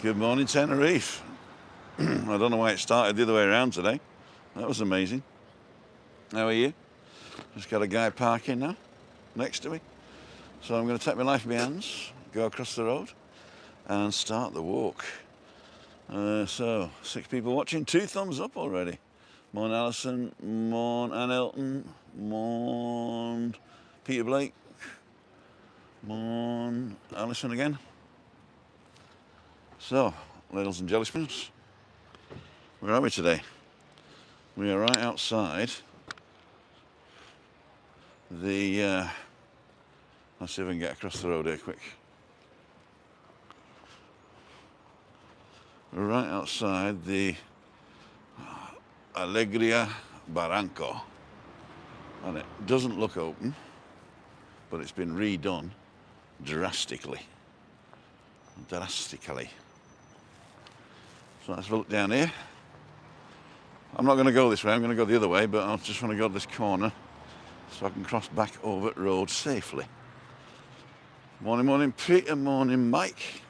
Good morning, Tenerife. I don't know why it started the other way around today. That was amazing. How are you? Just got a guy parking now, next to me. So I'm going to take my life in my hands, go across the road, and start the walk. So, 6 people watching, 2 thumbs up already. Morn Alison, morn Ann Elton, morn Peter Blake, morn Alison again. So, ladles and jelly spoons, where are we today? We are right outside the, let's see if I can get across the road here quick. We're right outside the Alegria Barranco. And it doesn't look open, but it's been redone drastically. So let's look down here. I'm not going to go this way, I'm going to go the other way, but I just want to go to this corner so I can cross back over the road safely. Morning, morning Peter, morning Mike.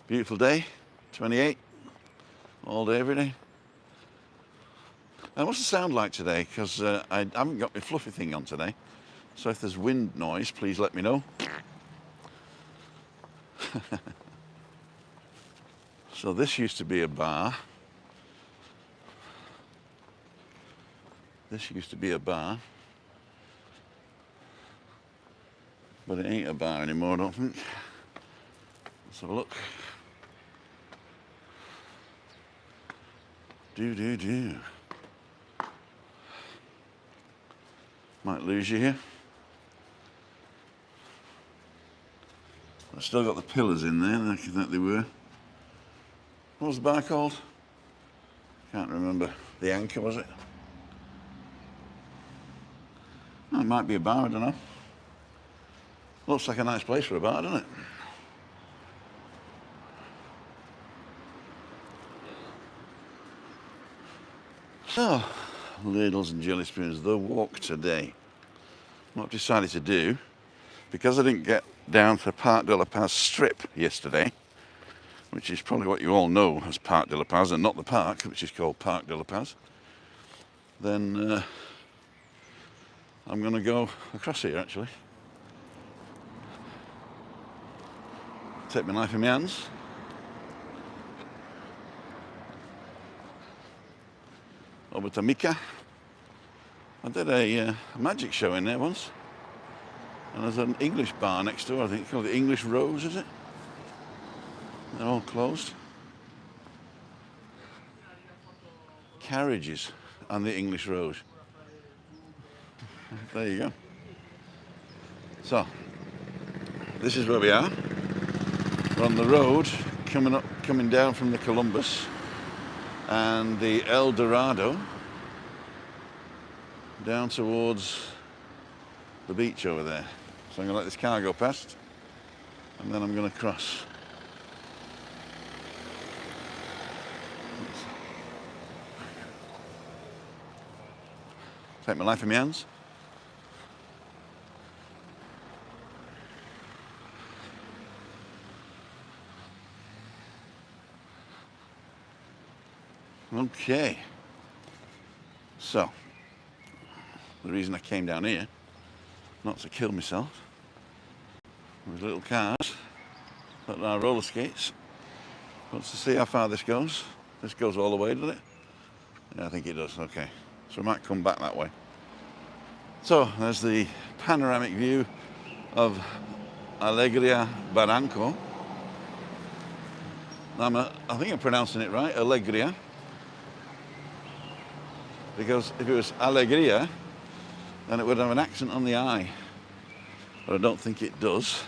Beautiful day, 28, all day, every day. And what's the sound like today? Because I haven't got my fluffy thing on today. So if there's wind noise, please let me know. So this used to be a bar. This used to be a bar. But it ain't a bar anymore, I don't think. Let's have a look. Do. Might lose you here. I've still got the pillars in there, like they were. What was the bar called? Can't remember. The Anchor, was it? Oh, it might be a bar, I don't know. Looks like a nice place for a bar, doesn't it? So, ladles and jelly spoons, the walk today. What I've decided to do, because I didn't get down to Parc de la Paz strip yesterday, which is probably what you all know as Parc de la Paz and not the park, which is called Parc de la Paz, then I'm going to go across here actually. Take my knife in my hands. Over to Mica. I did a magic show in there once. And there's an English bar next door, I think it's called the English Rose, is it? They're all closed. Carriages and the English Rose. There you go. So, this is where we are. We're on the road coming down from the Columbus and the El Dorado down towards the beach over there. So I'm going to let this car go past and then I'm going to cross. Take my life in my hands. Okay. So, the reason I came down here, not to kill myself, with little cars, but our roller skates, but to see how far this goes. This goes all the way, does it? Yeah, I think it does, okay. So we might come back that way. So, there's the panoramic view of Alegria Barranco. I think I'm pronouncing it right, Alegria. Because if it was Alegria, then it would have an accent on the I. But I don't think it does.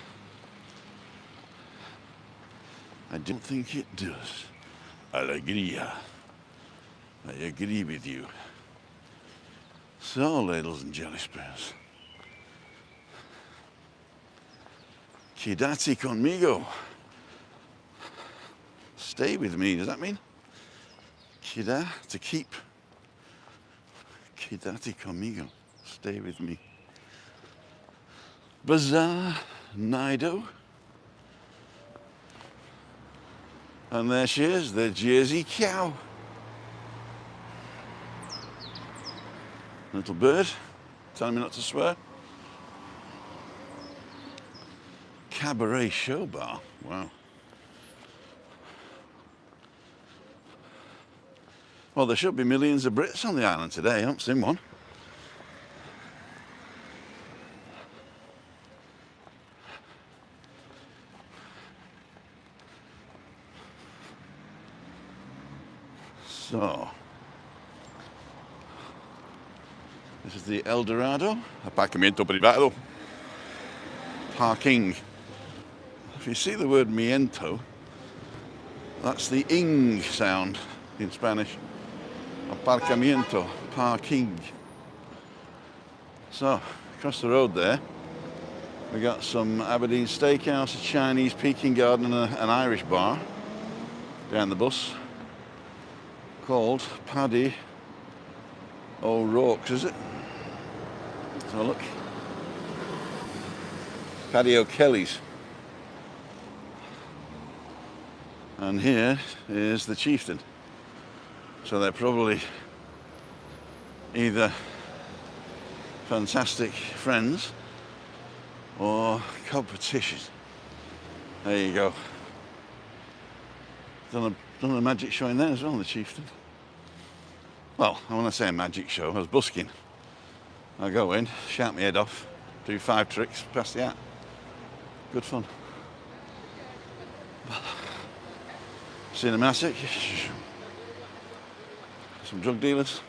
I don't think it does. Alegria. I agree with you. So, ladles and jelly spoons. Quédate conmigo. Stay with me, does that mean? Queda, to keep. Quédate conmigo. Stay with me. Bazaar, Nido. And there she is, the Jersey cow. Little bird, telling me not to swear. Cabaret show bar, wow. Well, there should be millions of Brits on the island today. I haven't seen one. So, this is the El Dorado, aparcamiento privado, parking. If you see the word miento, that's the ing sound in Spanish. Aparcamiento, parking. So, across the road there, we got some Aberdeen steakhouse, a Chinese Peking garden, and an Irish bar down the bus called Paddy O'Rourke's, is it? So look, Paddy O'Kelly's. And here is the chieftain. So they're probably either fantastic friends or competition. There you go. Done a magic show in there as well, the chieftain. Well, when I say a magic show, I was busking. I go in, shout my head off, do 5 tricks, pass the hat. Good fun. Cinematic. Some drug dealers.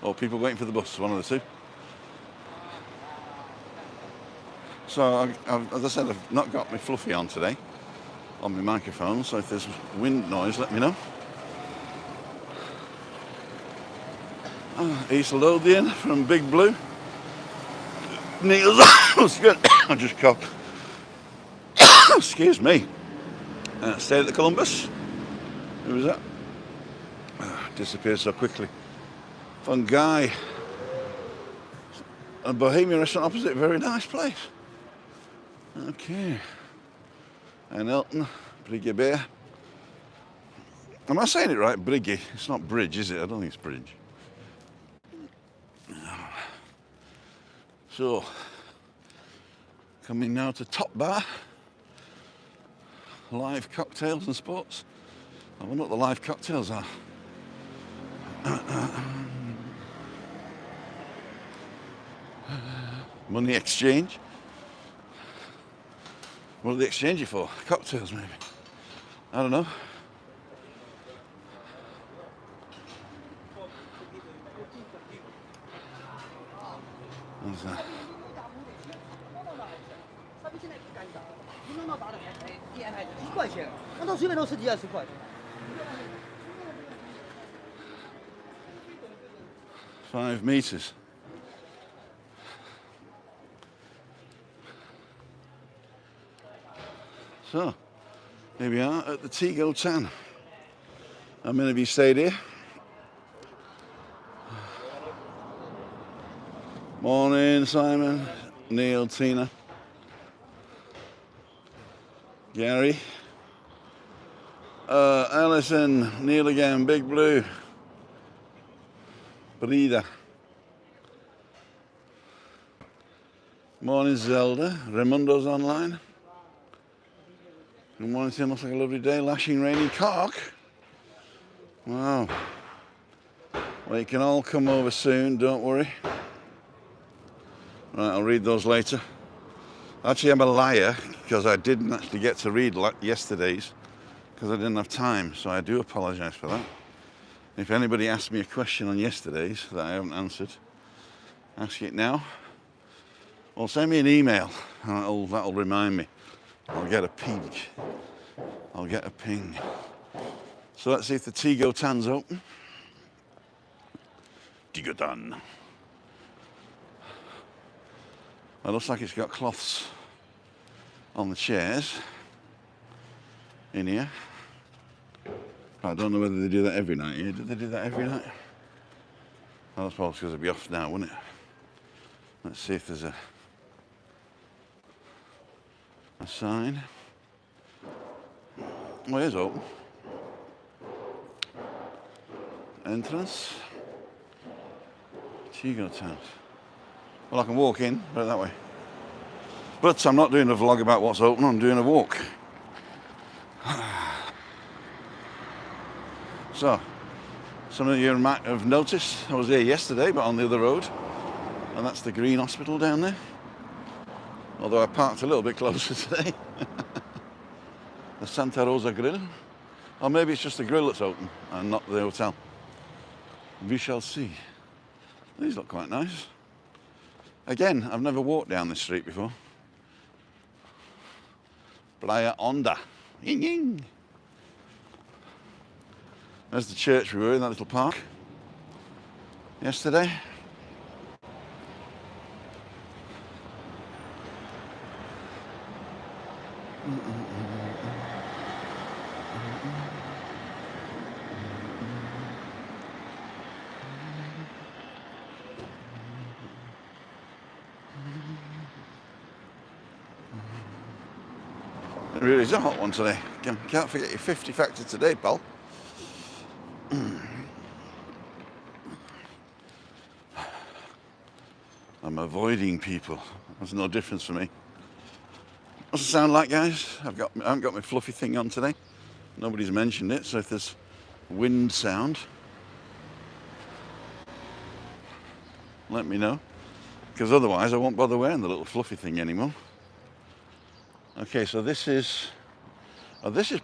Or people waiting for the bus, one of the two. So, as I said, I've not got my fluffy on today, on my microphone, so if there's wind noise, let me know. East Lothian from Big Blue. Neil's... I just coughed. Excuse me. Stayed at the Columbus. Who was that? Disappeared so quickly. Fun guy. A Bohemian restaurant opposite, very nice place. Okay. And Elton, Briggy Bear. Am I saying it right? Briggy. It's not bridge, is it? I don't think it's bridge. So, coming now to Top Bar. Live cocktails and sports. I wonder what the live cocktails are. Money exchange. What do they exchange you for? Cocktails, maybe. I don't know. What's that? 5 meters. So, here we are at the Tigotan. How many of you stayed here? Morning, Simon, Neil, Tina, Gary, Alison, Neil again, Big Blue, Brida. Morning, Zelda. Raimundo's online. Good morning, Tim. Looks like a lovely day. Lashing rain in Cork. Wow. Well, you can all come over soon, don't worry. Right, I'll read those later. Actually, I'm a liar because I didn't actually get to read yesterday's because I didn't have time, so I do apologise for that. If anybody asks me a question on yesterday's that I haven't answered, ask it now. Or send me an email and that'll remind me. I'll get a peek. I'll get a ping. So let's see if the Tigotan's open. Tigotan. It looks like it's got cloths on the chairs in here. I don't know whether they do that every night here. Do they do that every night? Well, I suppose because it'd be off now, wouldn't it? Let's see if there's a sign. Well, it is open. Entrance. Tigotan. Well, I can walk in, put it that way. But I'm not doing a vlog about what's open, I'm doing a walk. So, some of you might have noticed I was here yesterday, but on the other road. And that's the Green Hospital down there. Although I parked a little bit closer today. The Santa Rosa Grill. Or maybe it's just the grill that's open and not the hotel. We shall see. These look quite nice. Again, I've never walked down this street before. Playa Honda. Ying ying. There's the church we were in, that little park yesterday. It really is a hot one today. Can't forget your 50 factor today, pal. I'm avoiding people. There's no difference for me. What's it sound like, guys? I haven't got my fluffy thing on today. Nobody's mentioned it, so if there's wind sound, let me know. Because otherwise I won't bother wearing the little fluffy thing anymore. Okay, so this is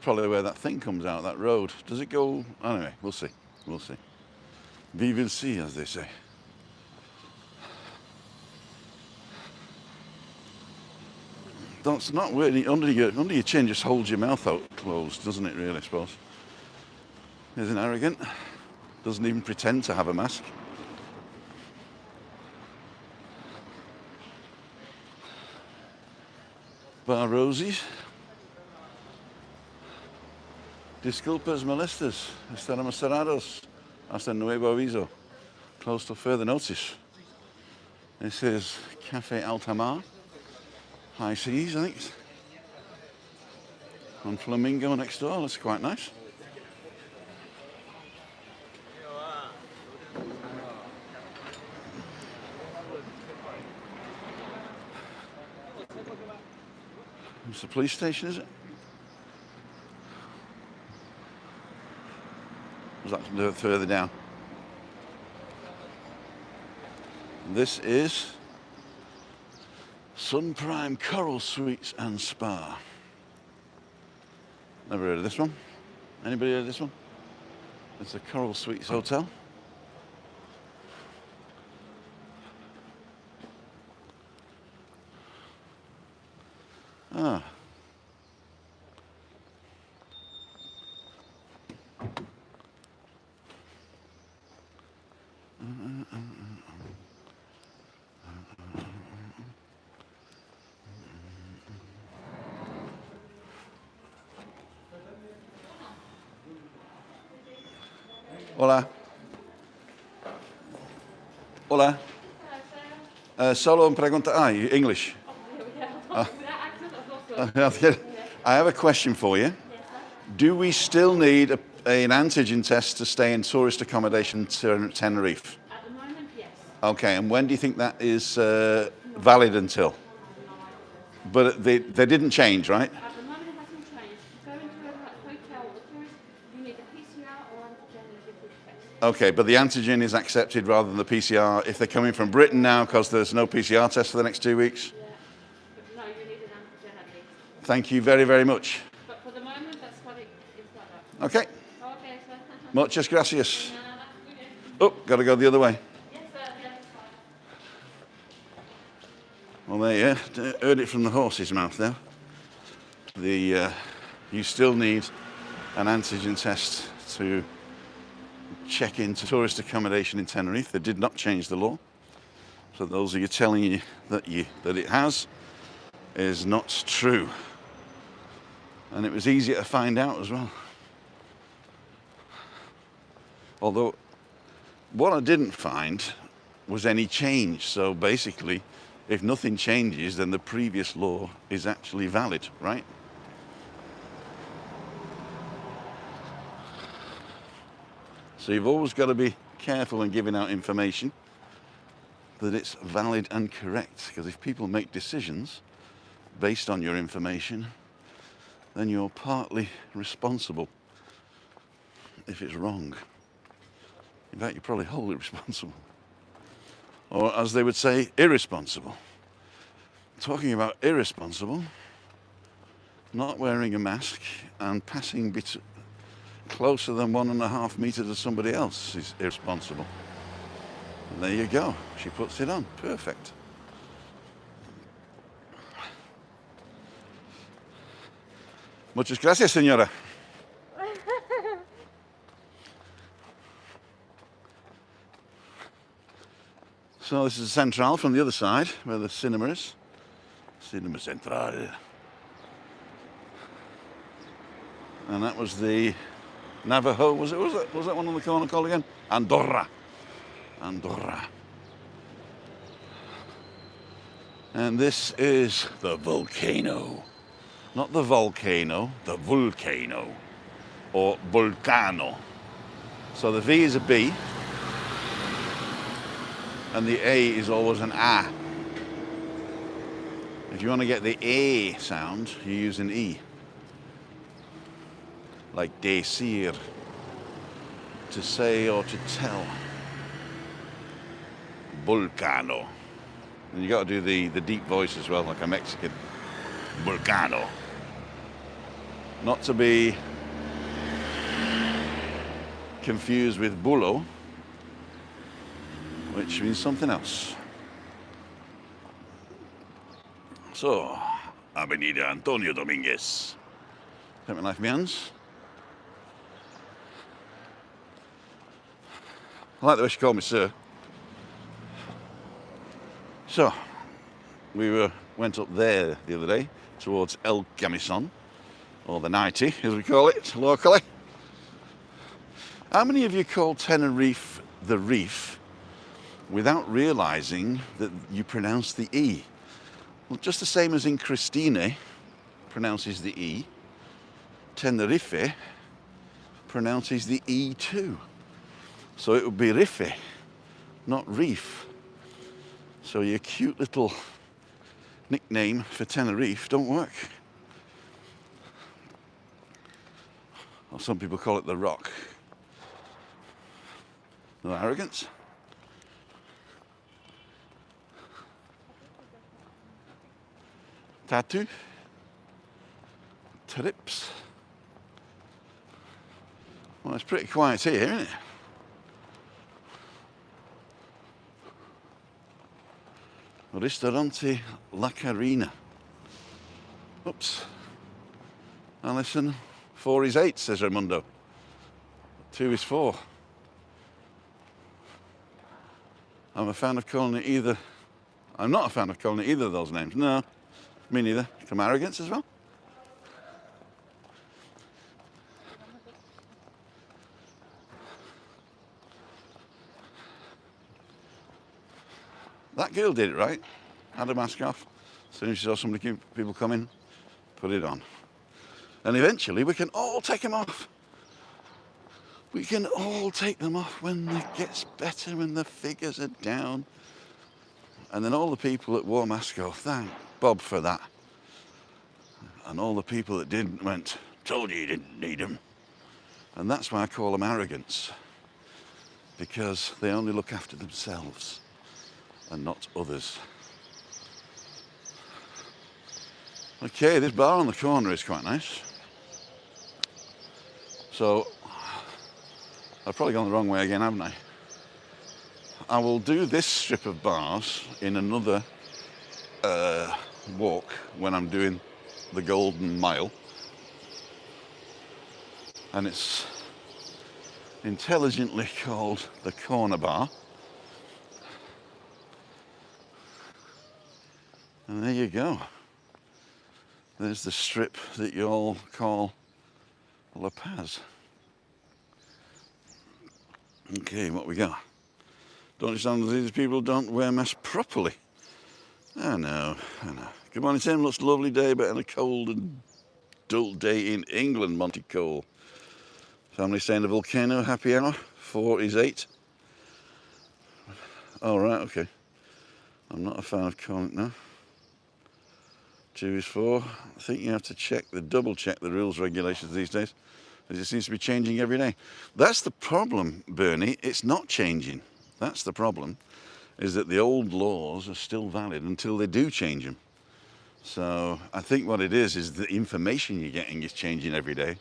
probably where that thing comes out, that road. Does it go? Anyway, we'll see. We'll see. We will see, as they say. That's not really, under your chin just holds your mouth out closed, doesn't it really, I suppose? Isn't arrogant. Doesn't even pretend to have a mask. Bar Rosies. Disculpas molestas. Estaremos cerrados hasta nuevo aviso. Closed till further notice. This is Cafe Altamar. High Seas, I think. On Flamingo next door. That's quite nice. It's the police station, is it? Was that further down? This is Sun Prime Coral Suites and Spa. Never heard of this one. Anybody heard of this one? It's the Coral Suites Hotel. Ah. Hola. Hola. Solo un pregunta. English. I have a question for you. Do we still need an antigen test to stay in tourist accommodation to Tenerife? At the moment, yes. Okay, and when do you think that is valid until? But they didn't change, right? At the moment, it hasn't changed. Go into a hotel or tourist, you need a PCR or antigen test. Okay, but the antigen is accepted rather than the PCR if they're coming from Britain now because there's no PCR test for the next 2 weeks? Yeah. But no, you need an antigen at least. Thank you very, very much. But for the moment, that's what it's like that. Okay. Okay, sir. Muchas gracias. No, that's okay. Oh, got to go the other way. Yes, sir. Yeah, that's fine. Well, there you heard it from the horse's mouth now. You still need an antigen test to check into tourist accommodation in Tenerife. They did not change the law. So those of you telling you that it has is not true. And it was easier to find out as well. Although what I didn't find was any change. So basically, if nothing changes, then the previous law is actually valid, right? So you've always got to be careful when giving out information that it's valid and correct, because if people make decisions based on your information, then you're partly responsible if it's wrong. In fact, you're probably wholly responsible. Or as they would say, irresponsible. Talking about irresponsible, not wearing a mask and passing closer than 1.5 meters to somebody else is irresponsible. And there you go. She puts it on. Perfect. Muchas gracias, señora. So this is Central from the other side, where the cinema is. Cinema Central. And that was the Navajo, was that one on the corner called again? Andorra. Andorra. And this is the volcano. Not the volcano, the volcano. Or volcano. So the V is a B. And the A is always an A. If you want to get the A sound, you use an E. Like decir, to say or to tell. Volcano. And you got to do the deep voice as well, like a Mexican. Volcano. Not to be confused with bulo, which means something else. So, Avenida Antonio Dominguez. Something like Mians. I like the way she called me sir. So, we went up there the other day towards El Camisón, or the 90 as we call it locally. How many of you call Tenerife the Reef without realising that you pronounce the E? Well, just the same as in Christine pronounces the E, Tenerife pronounces the E too. So it would be Rife, not Reef. So your cute little nickname for Tenerife don't work. Or some people call it the Rock. No arrogance. Tattoo. Trips. Well, it's pretty quiet here, isn't it? Ristorante La Carina. Oops. Alison, 4 is 8, says Raimundo. 2 is 4. I'm a fan of calling it either. I'm not a fan of calling it either of those names. No, me neither. Some arrogance as well. That girl did it right. Had a mask off. As soon as she saw people coming, put it on. And eventually we can all take them off. We can all take them off when it gets better, when the figures are down. And then all the people that wore masks go, thank Bob for that. And all the people that didn't went, told you didn't need them. And that's why I call them arrogance. Because they only look after themselves and not others. Okay, this bar on the corner is quite nice. So, I've probably gone the wrong way again, haven't I? I will do this strip of bars in another walk when I'm doing the Golden Mile. And it's intelligently called the Corner Bar. And there you go. There's the strip that you all call La Paz. Okay, what we got? Don't understand that these people don't wear masks properly. I know. Good morning, Tim. Looks a lovely day, but on a cold and dull day in England, Monty Cole. Family staying in the volcano, happy hour. 4 is 8. Oh, right, okay. I'm not a fan of calling it now. 2 is 4. I think you have to double check the rules, regulations these days, as it seems to be changing every day. That's the problem, Bernie. It's not changing. That's the problem, is that the old laws are still valid until they do change them. So I think what it is the information you're getting is changing every day.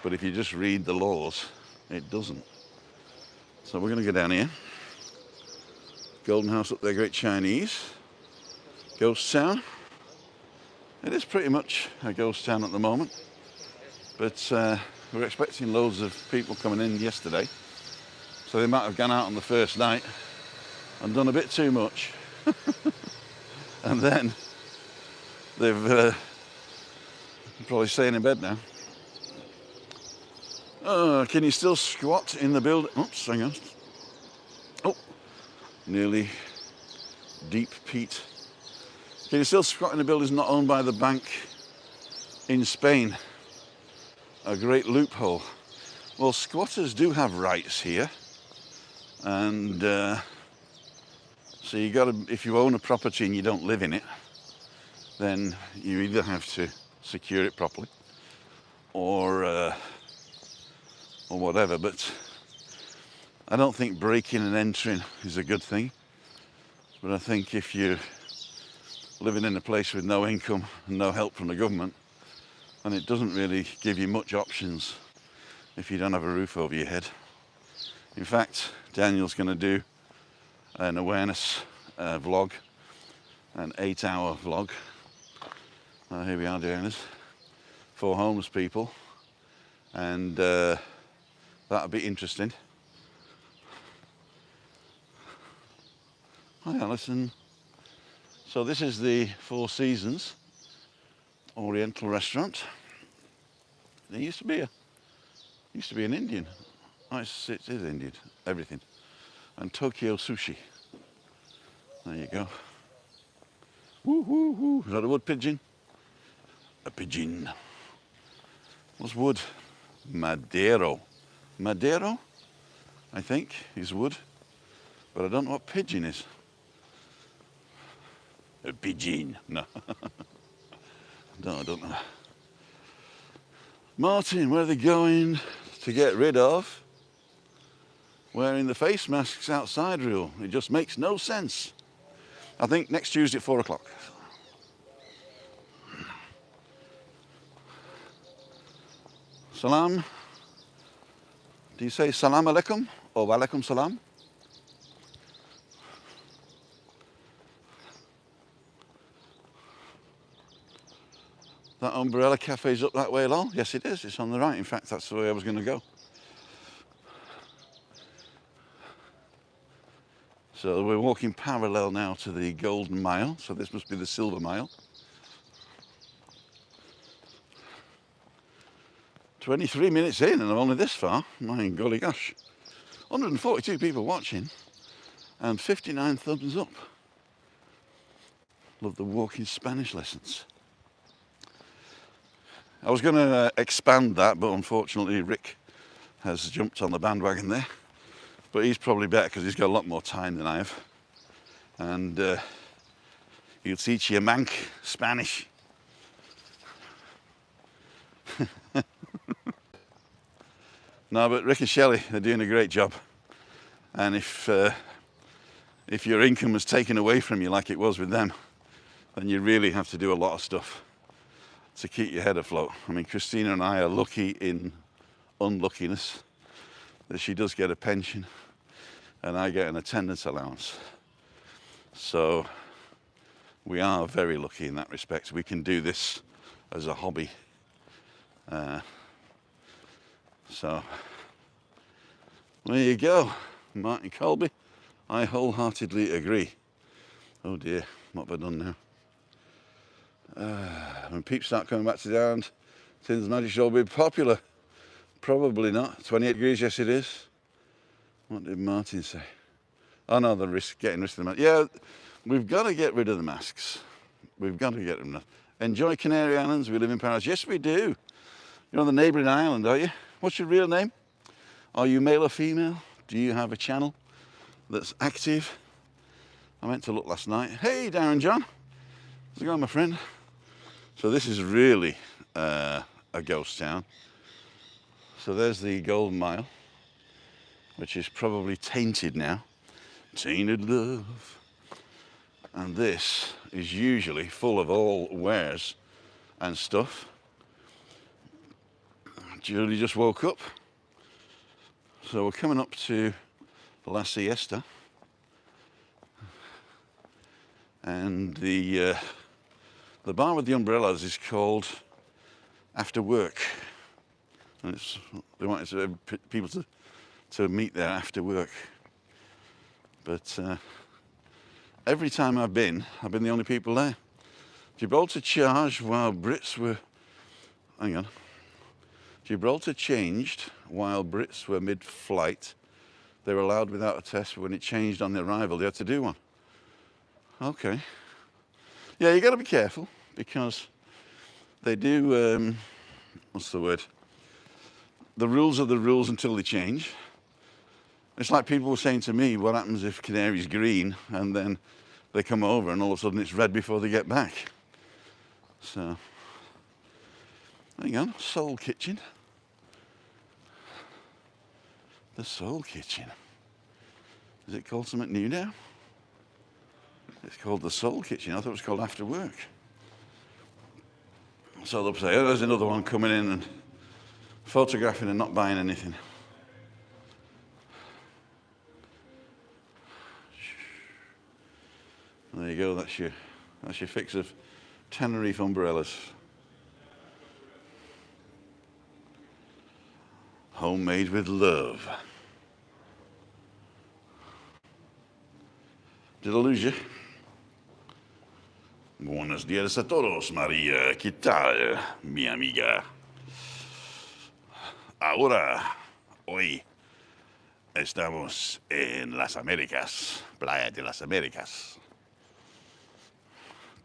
But if you just read the laws, it doesn't. So we're going to go down here. Golden House up there, Great Chinese. Ghost town. It is pretty much a ghost town at the moment. But we're expecting loads of people coming in yesterday. So they might have gone out on the first night and done a bit too much. And then they've probably staying in bed now. Can you still squat in the building? Oops, hang on. Oh, nearly deep peat. Can you still squat in the buildings not owned by the bank in Spain? A great loophole. Well, squatters do have rights here. And so you got to, if you own a property and you don't live in it, then you either have to secure it properly or whatever. But I don't think breaking and entering is a good thing. But I think if you're living in a place with no income and no help from the government, and it doesn't really give you much options if you don't have a roof over your head. In fact, Daniel's going to do an awareness vlog, an 8-hour vlog. Here we are doing this for homeless people, and that'll be interesting. Hi, Alison. So this is the Four Seasons Oriental restaurant. There used to be an Indian. Oh, it is Indian. Everything. And Tokyo Sushi. There you go. Woo woo woo. Is that a wood pigeon? A pigeon. What's wood? Madero. Madero, I think, is wood. But I don't know what pigeon is. A pigeon. No. No, I don't know. Martin, where are they going to get rid of wearing the face masks outside rule? It just makes no sense. I think next Tuesday at 4 o'clock. Salam. Do you say salam alaikum or walaikum salam? That umbrella cafe's up that way along? Yes, it is. It's on the right. In fact, that's the way I was going to go. So we're walking parallel now to the Golden Mile. So this must be the Silver Mile. 23 minutes in and I'm only this far. My golly gosh. 142 people watching and 59 thumbs up. Love the walking Spanish lessons. I was going to expand that, but unfortunately Rick has jumped on the bandwagon there. But he's probably better because he's got a lot more time than I have. And he'll teach you Manc Spanish. No, but Rick and Shelley, they're doing a great job. And if your income was taken away from you like it was with them, then you really have to do a lot of stuff to keep your head afloat. I mean, Christina and I are lucky in unluckiness that she does get a pension and I get an attendance allowance. So we are very lucky in that respect. We can do this as a hobby. So there you go, Martin Colby. I wholeheartedly agree. Oh dear, what have I done now? When peeps start coming back to the island, Tin's Magic Show will be popular. Probably not. 28 degrees, yes it is. What did Martin say? Oh no, the risk, getting rid of the masks. Yeah, we've got to get rid of the masks. We've got to get them. Enjoy Canary Islands, we live in paradise. Yes we do. You're on the neighbouring island, are you? What's your real name? Are you male or female? Do you have a channel that's active? I meant to look last night. Hey, Darren John. How's it going, my friend? So this is really a ghost town. So there's the Golden Mile, which is probably tainted now. Tainted love. And this is usually full of all wares and stuff. Julie just woke up. So we're coming up to the La Siesta. And the bar with the umbrellas is called After Work. And they wanted people to meet there after work. But every time I've been the only people there. Gibraltar charged while Brits were... Hang on. Gibraltar changed while Brits were mid-flight. They were allowed without a test, but when it changed on the arrival, they had to do one. Okay. Yeah, you got to be careful because they do, what's the word? The rules are the rules until they change. It's like people were saying to me, what happens if Canary's green and then they come over and all of a sudden it's red before they get back? So, hang on, Soul Kitchen. The Soul Kitchen. Is it called something new now? It's called the Soul Kitchen. I thought it was called After Work. So they'll say, oh, there's another one coming in and photographing and not buying anything. There you go, that's your fix of Tenerife umbrellas. Homemade with love. Did I lose you? Buenos días a todos, María. ¿Qué tal, mi amiga? Ahora, hoy, estamos en las Américas, Playa de las Américas,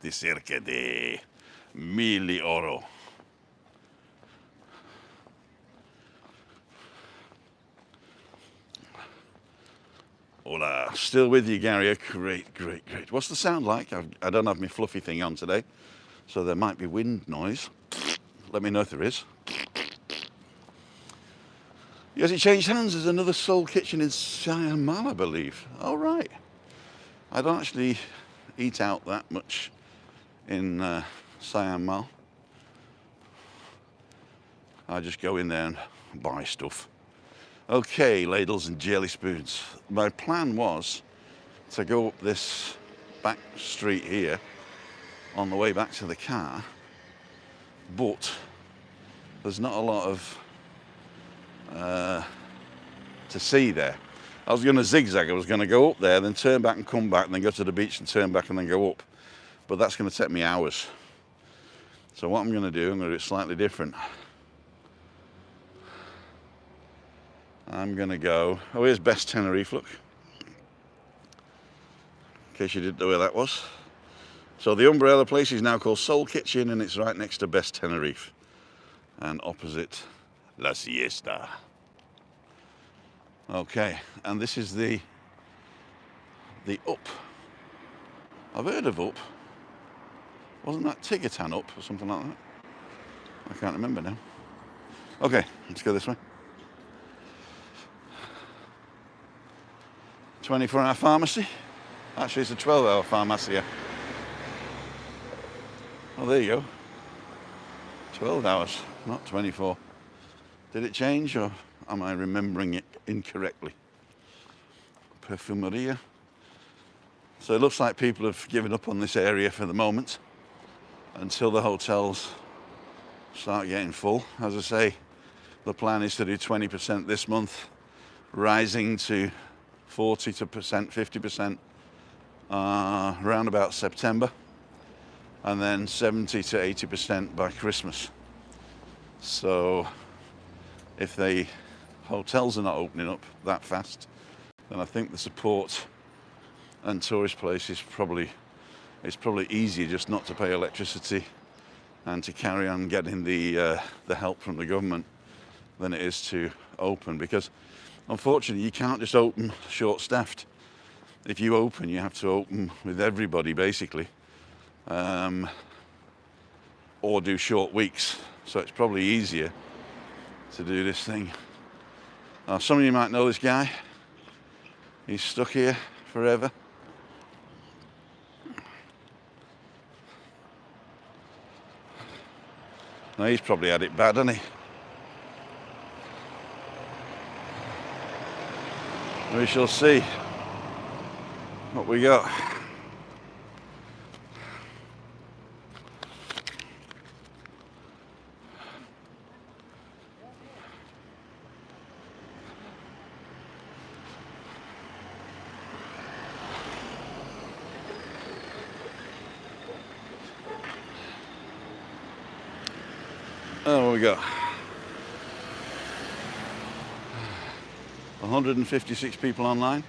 de cerca de Mil y Oro. Hola, still with you, Gary. Great, great, great. What's the sound like? I don't have my fluffy thing on today, so there might be wind noise. Let me know if there is. Yes, it changed hands. There's another Soul Kitchen in Siam Mall, I believe. Oh, right. I don't actually eat out that much in Siam Mall. I just go in there and buy stuff. Okay, ladles and jelly spoons. My plan was to go up this back street here on the way back to the car, but there's not a lot of to see there. I was going to zigzag. I was going to go up there, then turn back and come back, and then go to the beach and turn back and then go up. But that's going to take me hours. So what I'm going to do it slightly different. I'm going to go... Oh, here's Best Tenerife, look. In case you didn't know where that was. So the umbrella place is now called Soul Kitchen, and it's right next to Best Tenerife. And opposite La Siesta. Okay, and this is the Up. I've heard of Up. Wasn't that Tigotan Up or something like that? I can't remember now. Okay, let's go this way. 24-hour pharmacy. Actually, it's a 12-hour pharmacy. Oh, there you go. 12 hours, not 24. Did it change, or am I remembering it incorrectly? Perfumeria. So it looks like people have given up on this area for the moment until the hotels start getting full. As I say, the plan is to do 20% this month, rising to 40%, 50% around about September, and then 70 to 80% by Christmas. So if the hotels are not opening up that fast, then I think the support and tourist places it's probably easier just not to pay electricity and to carry on getting the help from the government than it is to open, because unfortunately, you can't just open short-staffed. If you open, you have to open with everybody, basically. Or do short weeks. So it's probably easier to do this thing. Some of you might know this guy. He's stuck here forever. Now he's probably had it bad, hasn't he? We shall see what we got. Oh, what we got? 156 people online.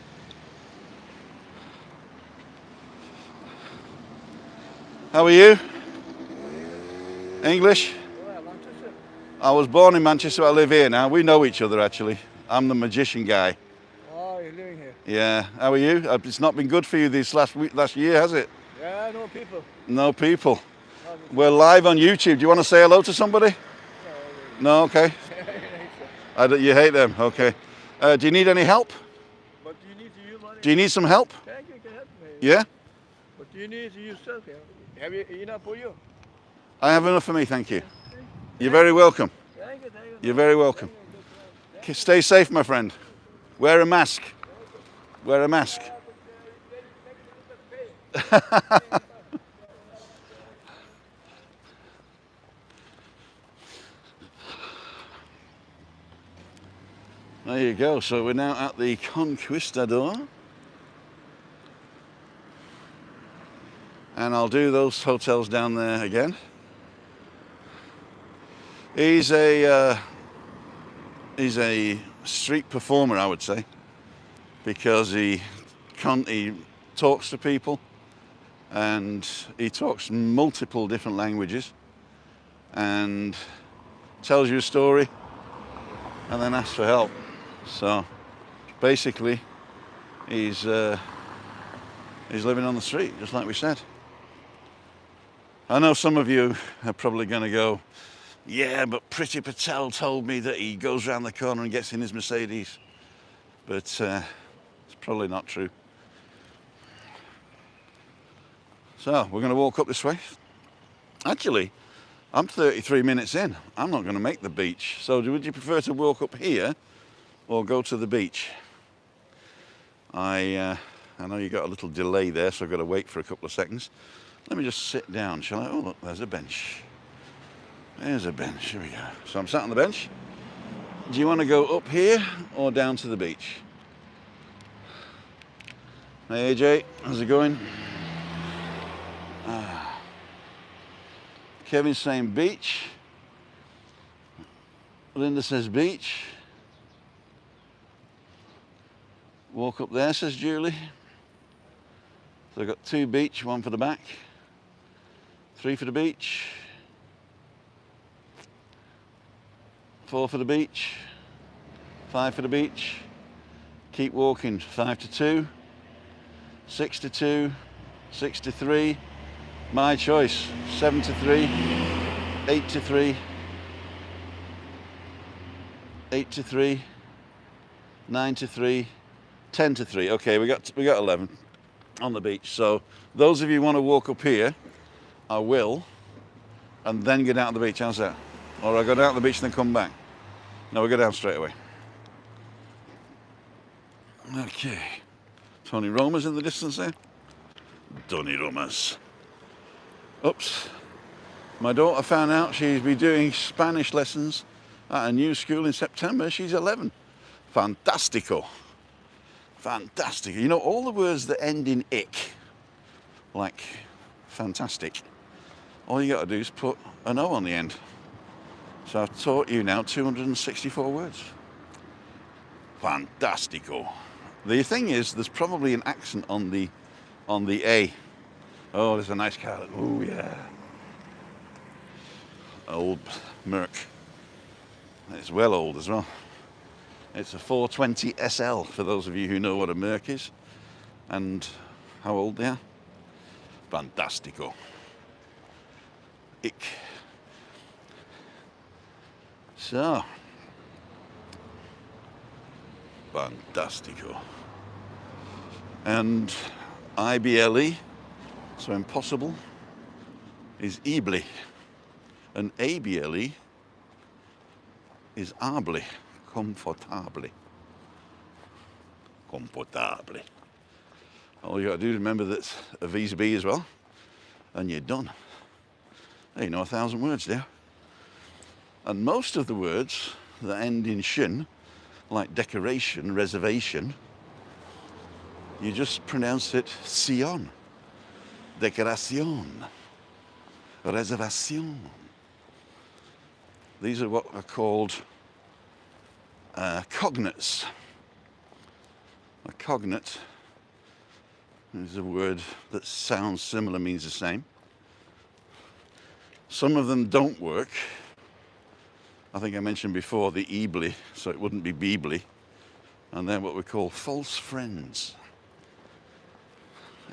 How are you? English? I was born in Manchester, I live here now. We know each other actually. I'm the magician guy. Oh, you're living here? Yeah. How are you? It's not been good for you this last year, has it? Yeah, no people. No people. We're live on YouTube. Do you want to say hello to somebody? No, okay. You hate them, okay. Do you need any help? But you need to use money. Do you need some help? Thank you, can help me. Yeah? But you need to use stuff here. Have you enough for you? I have enough for me, thank you. You're very welcome. Thank you, thank you. You're very welcome. Stay safe, my friend. Wear a mask. Wear a mask. There you go. So we're now at the Conquistador. And I'll do those hotels down there again. He's a street performer, I would say, because he talks to people, and he talks multiple different languages, and tells you a story, and then asks for help. So basically, he's living on the street, just like we said. I know some of you are probably going to go, yeah, but Priti Patel told me that he goes around the corner and gets in his Mercedes. But it's probably not true. So we're going to walk up this way. Actually, I'm 33 minutes in. I'm not going to make the beach. So would you prefer to walk up here or go to the beach? I know you got a little delay there, so I've got to wait for a couple of seconds. Let me just sit down, shall I? Oh, look, there's a bench. There's a bench, here we go. So I'm sat on the bench. Do you want to go up here or down to the beach? Hey AJ, how's it going? Kevin's saying beach. Linda says beach. Walk up there, says Julie. So I've got 2 beach, 1 for the back. 3 for the beach. 4 for the beach. 5 for the beach. Keep walking. 5 to 2. 6 to 2. 6 to 3. My choice. 7 to 3. 8 to 3. 8 to 3. 9 to 3. 10 to 3. Okay, we got 11 on the beach. So those of you who want to walk up here, I will, and then get out on the beach. How's that? Or I go down to the beach and then come back? No, we go down straight away. Okay. Tony Roma's in the distance there. Tony Roma's. Oops. My daughter found out she'd be doing Spanish lessons at a new school in September. She's 11. Fantastico. Fantastic. You know, all the words that end in ick, like fantastic, all you got to do is put an O on the end. So I've taught you now 264 words. Fantastico. The thing is, there's probably an accent on the A. Oh, there's a nice car. Oh, yeah. Old Merc. It's well old as well. It's a 420 SL, for those of you who know what a Merc is and how old they are. Fantastico. Ick. So, fantastico. And IBLE, so impossible, is Ibli. And ABLE is Abli, confortably. Confortably. All you got to do is remember that's a vis-a-vis as well, and you're done. There you know 1,000 words there. And most of the words that end in shin, like decoration, reservation, you just pronounce it sion, decoración, reservación. These are what are called cognates. A cognate is a word that sounds similar, means the same. Some of them don't work. I think I mentioned before the Ibli, so it wouldn't be Bibli. And then what we call false friends.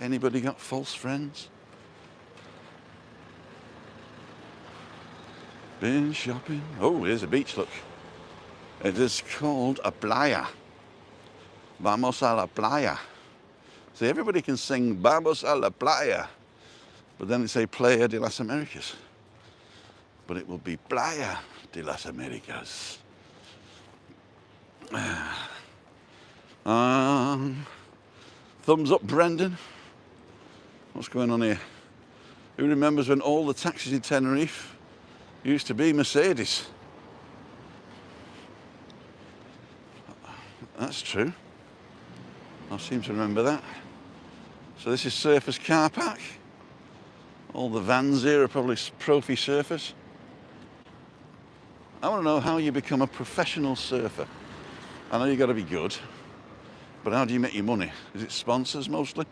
Anybody got false friends? Been shopping? Oh, here's a beach, look. It is called a playa. Vamos a la playa. See, everybody can sing Vamos a la playa, but then they say Playa de las Americas. But it will be Playa de las Americas. Thumbs up, Brendan. What's going on here? Who remembers when all the taxis in Tenerife used to be Mercedes? That's true. I seem to remember that. So this is Surfers Car Park. All the vans here are probably Profi surfers. I want to know how you become a professional surfer. I know you've got to be good, but how do you make your money? Is it sponsors mostly,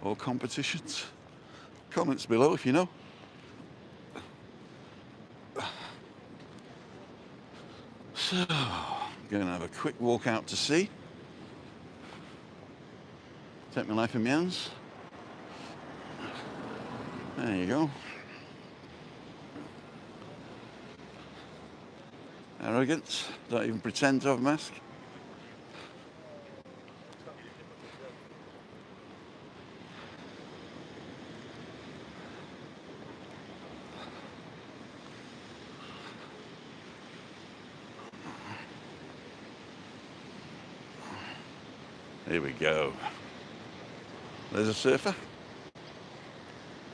or competitions? Comments below if you know. So, going to have a quick walk out to sea. Take my life in my hands. There you go. Arrogance. Don't even pretend to have a mask. Here we go. There's a surfer.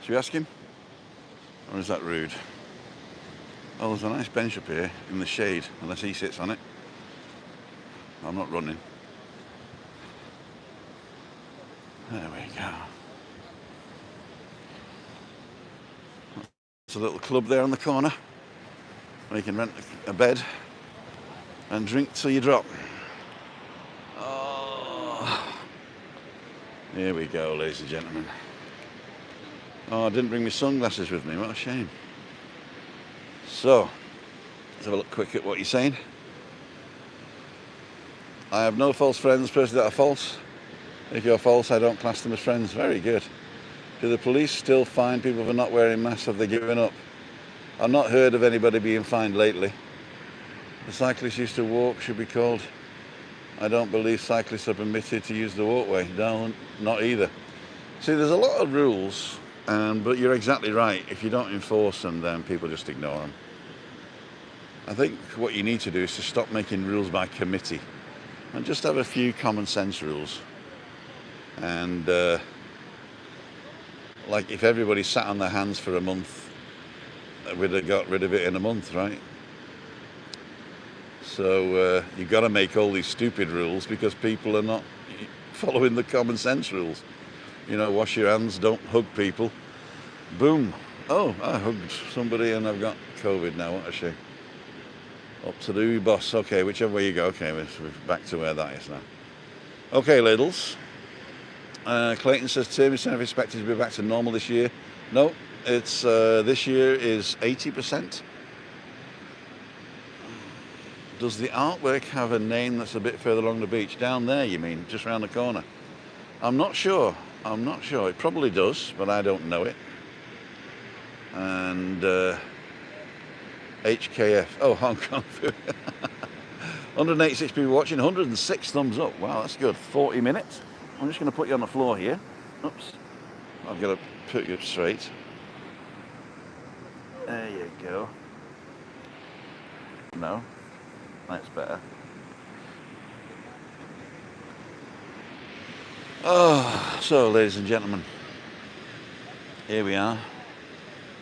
Should we ask him? Or is that rude? Oh, there's a nice bench up here in the shade, unless he sits on it. I'm not running. There we go. There's a little club there on the corner where you can rent a bed and drink till you drop. Here we go, ladies and gentlemen. Oh, I didn't bring my sunglasses with me, what a shame. So, let's have a look quick at what you're saying. I have no false friends, persons that are false. If you're false, I don't class them as friends. Very good. Do the police still fine people for not wearing masks? Have they given up? I've not heard of anybody being fined lately. The cyclists used to walk should be called. I don't believe cyclists are permitted to use the walkway. No, not either. See, there's a lot of rules, but you're exactly right. If you don't enforce them, then people just ignore them. I think what you need to do is to stop making rules by committee and just have a few common sense rules. And like if everybody sat on their hands for a month, we'd have got rid of it in a month, right? So you've got to make all these stupid rules because people are not following the common sense rules. You know, wash your hands, don't hug people. Boom. Oh, I hugged somebody and I've got COVID now, what a shame. Up to the boss. Okay, whichever way you go. Okay, we're back to where that is now. Okay, ladles. Clayton says, Tim, is Tenerife expected to be back to normal this year? No, it's this year is 80%. Does the artwork have a name that's a bit further along the beach? Down there, you mean? Just round the corner? I'm not sure. I'm not sure. It probably does, but I don't know it. And HKF. Oh, Hong Kong food. 186 people watching, 106 thumbs up. Wow, that's good. 40 minutes. I'm just going to put you on the floor here. Oops. I've got to put you up straight. There you go. No, that's better. Oh, so ladies and gentlemen, here we are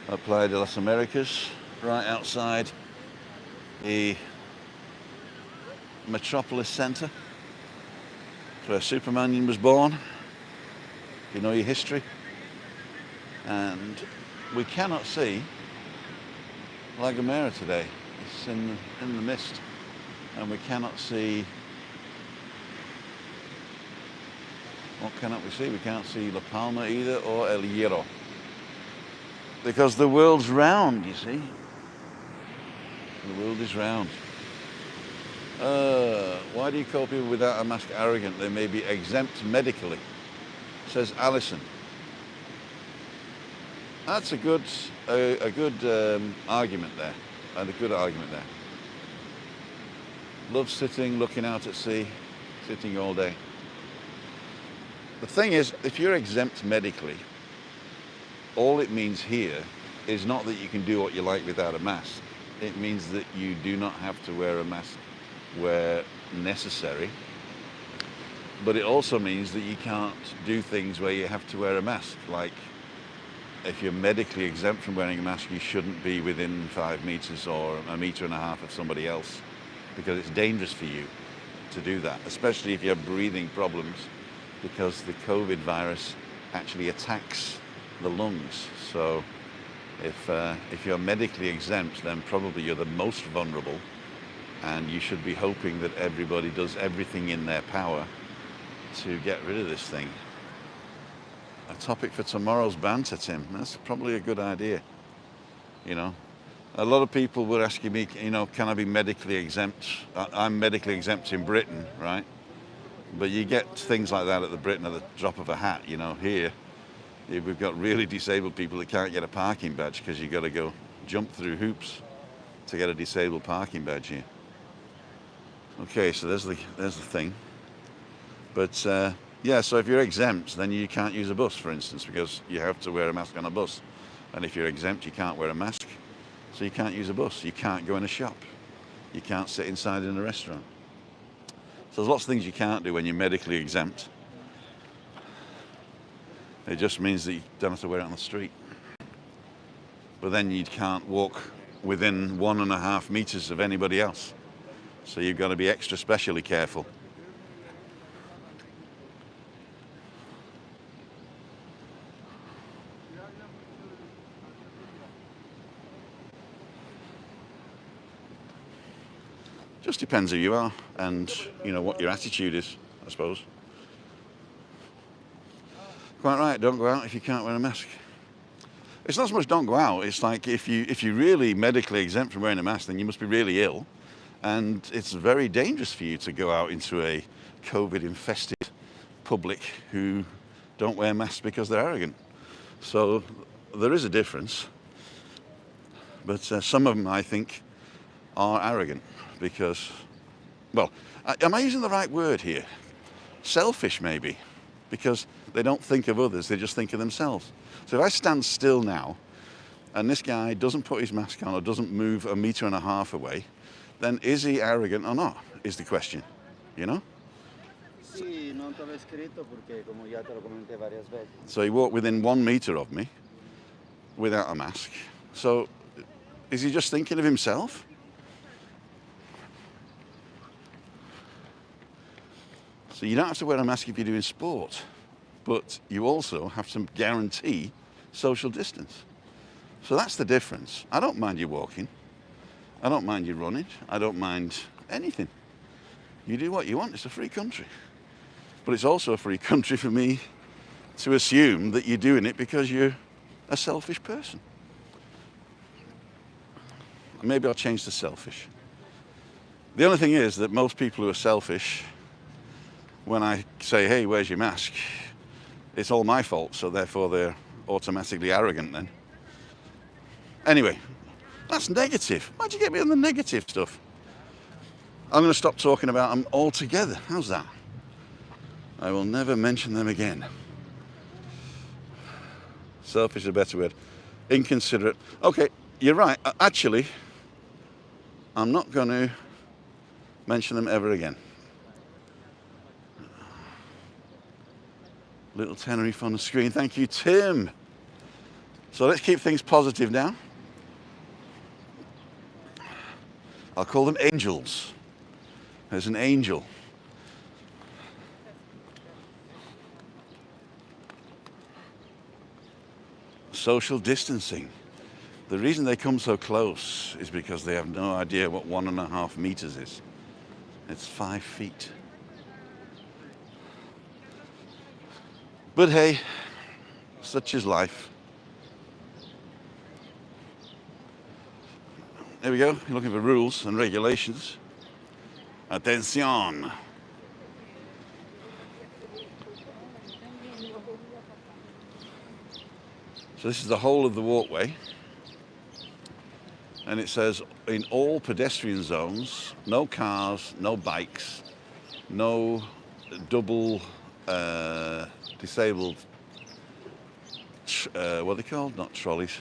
at Playa de las Americas, right outside the Metropolis Centre. It's where Superman was born, if you know your history. And we cannot see La Gomera today. It's in the mist, and we cannot see. What cannot we see? We can't see La Palma either, or El Hierro, because the world's round. You see, the world is round. Why do you call people without a mask arrogant? They may be exempt medically, says Alison. That's a good argument there, and a good argument there. Love sitting, looking out at sea, sitting all day. The thing is, if you're exempt medically, all it means here is not that you can do what you like without a mask. It means that you do not have to wear a mask where necessary, but it also means that you can't do things where you have to wear a mask. Like, if you're medically exempt from wearing a mask, you shouldn't be within 5 meters or 1.5 meters of somebody else, because it's dangerous for you to do that, especially if you have breathing problems, because the COVID virus actually attacks the lungs. So if you're medically exempt, then probably you're the most vulnerable, and you should be hoping that everybody does everything in their power to get rid of this thing. A topic for tomorrow's banter, Tim. That's probably a good idea. You know, a lot of people were asking me, you know, can I be medically exempt? I'm medically exempt in Britain, right? But you get things like that at the the drop of a hat. You know, here we've got really disabled people that can't get a parking badge because you've got to go jump through hoops to get a disabled parking badge here. Okay, so there's the thing. But yeah, so if you're exempt, then you can't use a bus, for instance, because you have to wear a mask on a bus. And if you're exempt, you can't wear a mask, so you can't use a bus. You can't go in a shop. You can't sit inside in a restaurant. So there's lots of things you can't do when you're medically exempt. It just means that you don't have to wear it on the street. But then you can't walk within 1.5 meters of anybody else. So you've got to be extra specially careful. Just depends who you are and, you know, what your attitude is, I suppose. Quite right, don't go out if you can't wear a mask. It's not so much don't go out, it's like if you're really medically exempt from wearing a mask, then you must be really ill. And it's very dangerous for you to go out into a COVID-infested public who don't wear masks because they're arrogant. So there is a difference. But some of them, I think, are arrogant because, well, am I using the right word here? Selfish, maybe, because they don't think of others, they just think of themselves. So if I stand still now and this guy doesn't put his mask on or doesn't move 1.5 meters away, then is he arrogant or not, is the question, you know? So he walked within 1 meter of me without a mask. So is he just thinking of himself? So you don't have to wear a mask if you're doing sport, but you also have to guarantee social distance. So that's the difference. I don't mind you walking. I don't mind you running. I don't mind anything. You do what you want. It's a free country. But it's also a free country for me to assume that you're doing it because you're a selfish person. Maybe I'll change to selfish. The only thing is that most people who are selfish, when I say, hey, where's your mask? It's all my fault, so therefore they're automatically arrogant then. Anyway, that's negative. Why'd you get me on the negative stuff? I'm going to stop talking about them altogether. How's that? I will never mention them again. Selfish is a better word. Inconsiderate. Okay, you're right. Actually, I'm not going to mention them ever again. Little Tenerife on the screen. Thank you, Tim. So let's keep things positive now. I'll call them angels. There's an angel. Social distancing. The reason they come so close is because they have no idea what 1.5 meters is. It's 5 feet. But hey, such is life. There we go. You're looking for rules and regulations. Atención. So this is the whole of the walkway. And it says in all pedestrian zones, no cars, no bikes, no double disabled, what are they called? Not trolleys.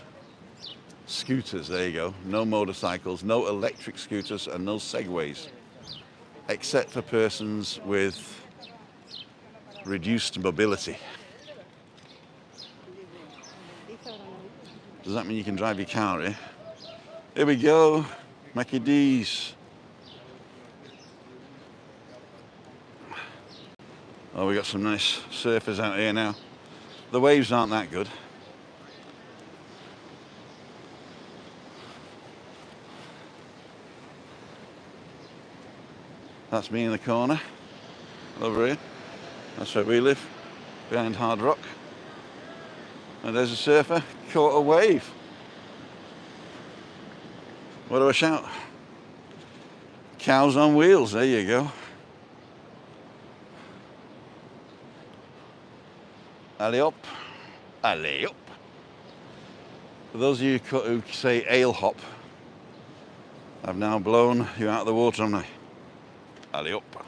Scooters, there you go. No motorcycles, no electric scooters, and no segways, except for persons with reduced mobility. Does that mean you can drive your car here? Here we go, Mackie D's. Oh, we got some nice surfers out here now. The waves aren't that good. That's me in the corner, over here. That's where we live, behind Hard Rock. And there's a surfer, caught a wave. What do I shout? Cows on wheels, there you go. Alley up, alley up. For those of you who say ale hop, I've now blown you out of the water, haven't I? Alley up.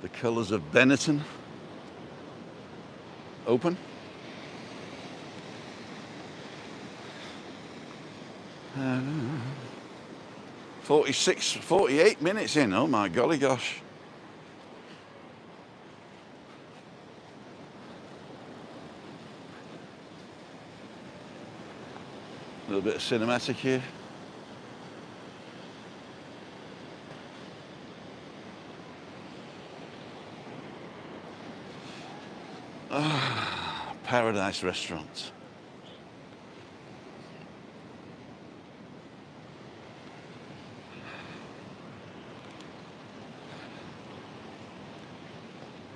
The colours of Benetton. Open. 48 minutes in, oh my golly gosh. A little bit of cinematic here. Paradise Restaurant.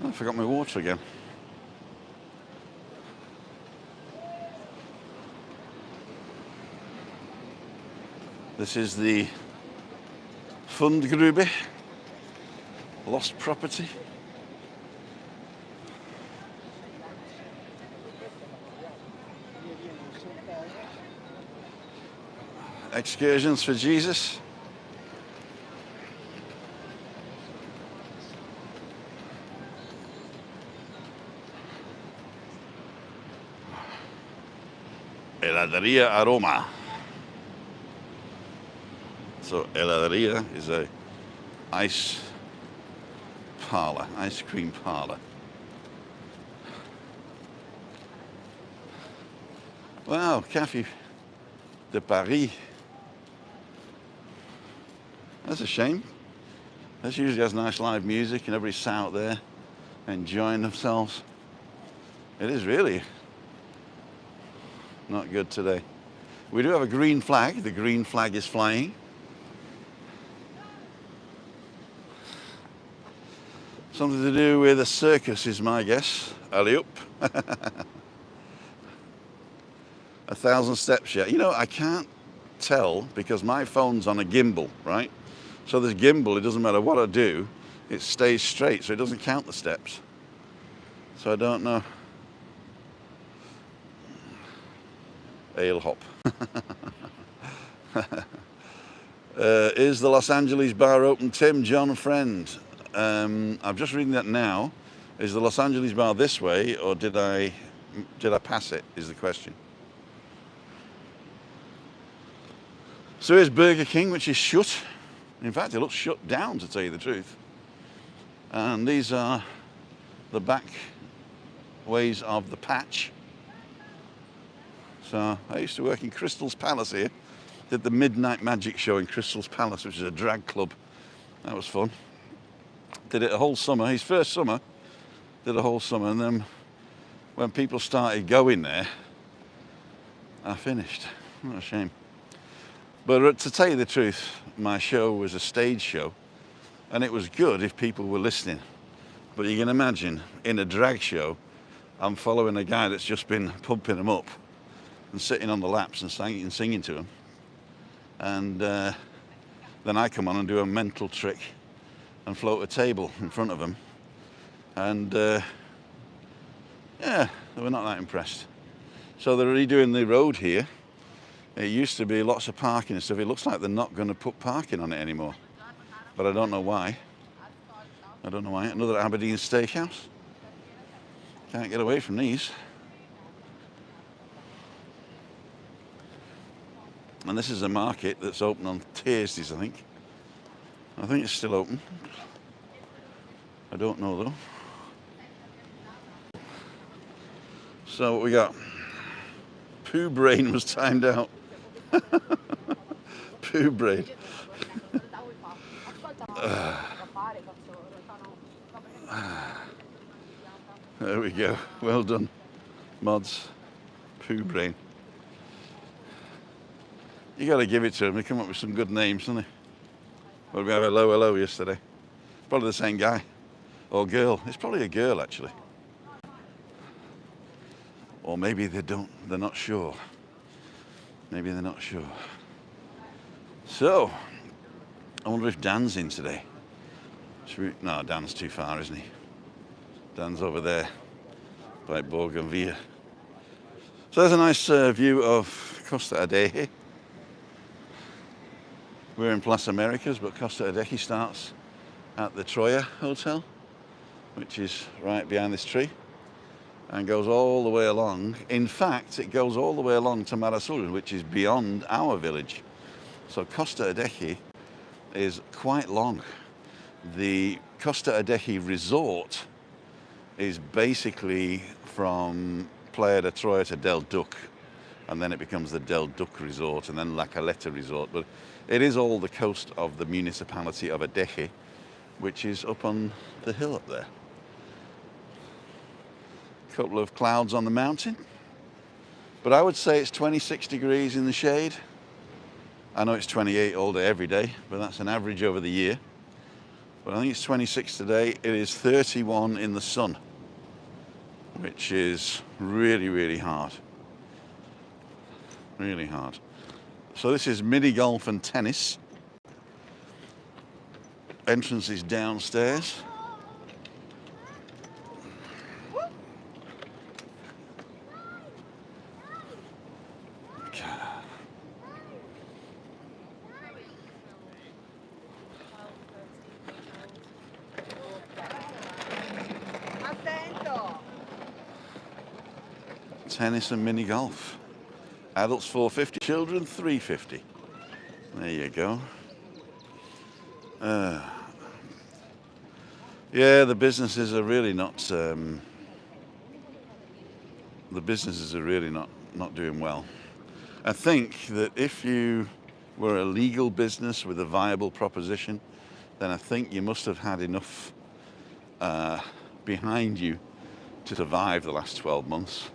I forgot my water again. This is the Fundgrube, lost property. Excursions for Jesus. Heladeria Aroma. So heladeria is a ice parlor, ice cream parlor. Wow, Café de Paris. That's a shame. This usually has nice live music and everybody's sat out there enjoying themselves. It is really not good today. We do have a green flag. The green flag is flying. Something to do with a circus is my guess. Alley up. 1,000 steps yet. You know, I can't tell because my phone's on a gimbal, right? So this gimbal, it doesn't matter what I do, it stays straight, so it doesn't count the steps. So I don't know. Ale hop. Is the Los Angeles bar open? Tim, John, friend. I'm just reading that now. Is the Los Angeles bar this way, or did I pass it? Is the question. So here's Burger King, which is shut. In fact, it looks shut down, to tell you the truth. And these are the back ways of the patch. So I used to work in Crystal's Palace here. Did the Midnight Magic show in Crystal's Palace, which is a drag club. That was fun. Did it a whole summer. His first summer, did a whole summer. And then when people started going there, I finished. What a shame. But to tell you the truth, my show was a stage show. And it was good if people were listening. But you can imagine, in a drag show, I'm following a guy that's just been pumping them up and sitting on the laps and singing to them. And then I come on and do a mental trick and float a table in front of them. And yeah, they were not that impressed. So they're redoing the road here. It used to be lots of parking and stuff. It looks like they're not going to put parking on it anymore. But I don't know why. I don't know why. Another Aberdeen steakhouse. Can't get away from these. And this is a market that's open on Thursdays, I think. I think it's still open. I don't know though. So what we got? Poo Brain was timed out. Poo Brain. There we go. Well done, mods. Poo Brain. You got to give it to them. They come up with some good names, don't they? Well, we have hello yesterday. Probably the same guy or girl. It's probably a girl actually. Or maybe they don't. They're not sure. Maybe they're not sure. So, I wonder if Dan's in today. No, Dan's too far, isn't he? Dan's over there by Bougainville. So there's a nice view of Costa Adeje. We're in Plaza Americas, but Costa Adeje starts at the Troya Hotel, which is right behind this tree, and goes all the way along. In fact, it goes all the way along to Marasol, which is beyond our village. So Costa Adeje is quite long. The Costa Adeje resort is basically from Playa de Troya to Del Duc, and then it becomes the Del Duc resort and then La Caleta resort. But it is all the coast of the municipality of Adeje, which is up on the hill up there. A couple of clouds on the mountain, but I would say it's 26 degrees in the shade. I know it's 28 all day every day, but that's an average over the year. But I think it's 26 today. It is 31 in the sun, which is really, really hard. Really hard. So this is mini golf and tennis. Entrance is downstairs. Tennis and mini golf. Adults $450, children $350. There you go. Yeah, the businesses are really not. The businesses are really not doing well. I think that if you were a legal business with a viable proposition, then I think you must have had enough behind you to survive the last 12 months.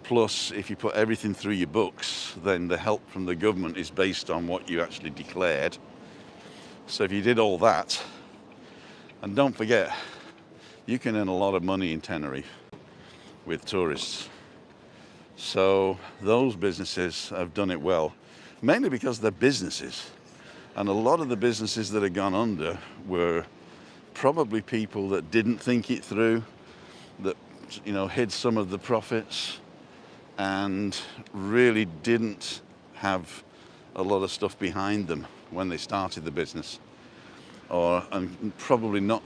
Plus, if you put everything through your books, then the help from the government is based on what you actually declared. So if you did all that, and don't forget, you can earn a lot of money in Tenerife with tourists. So those businesses have done it well, mainly because they're businesses. And a lot of the businesses that have gone under were probably people that didn't think it through, that, you know, hid some of the profits and really didn't have a lot of stuff behind them when they started the business, and probably not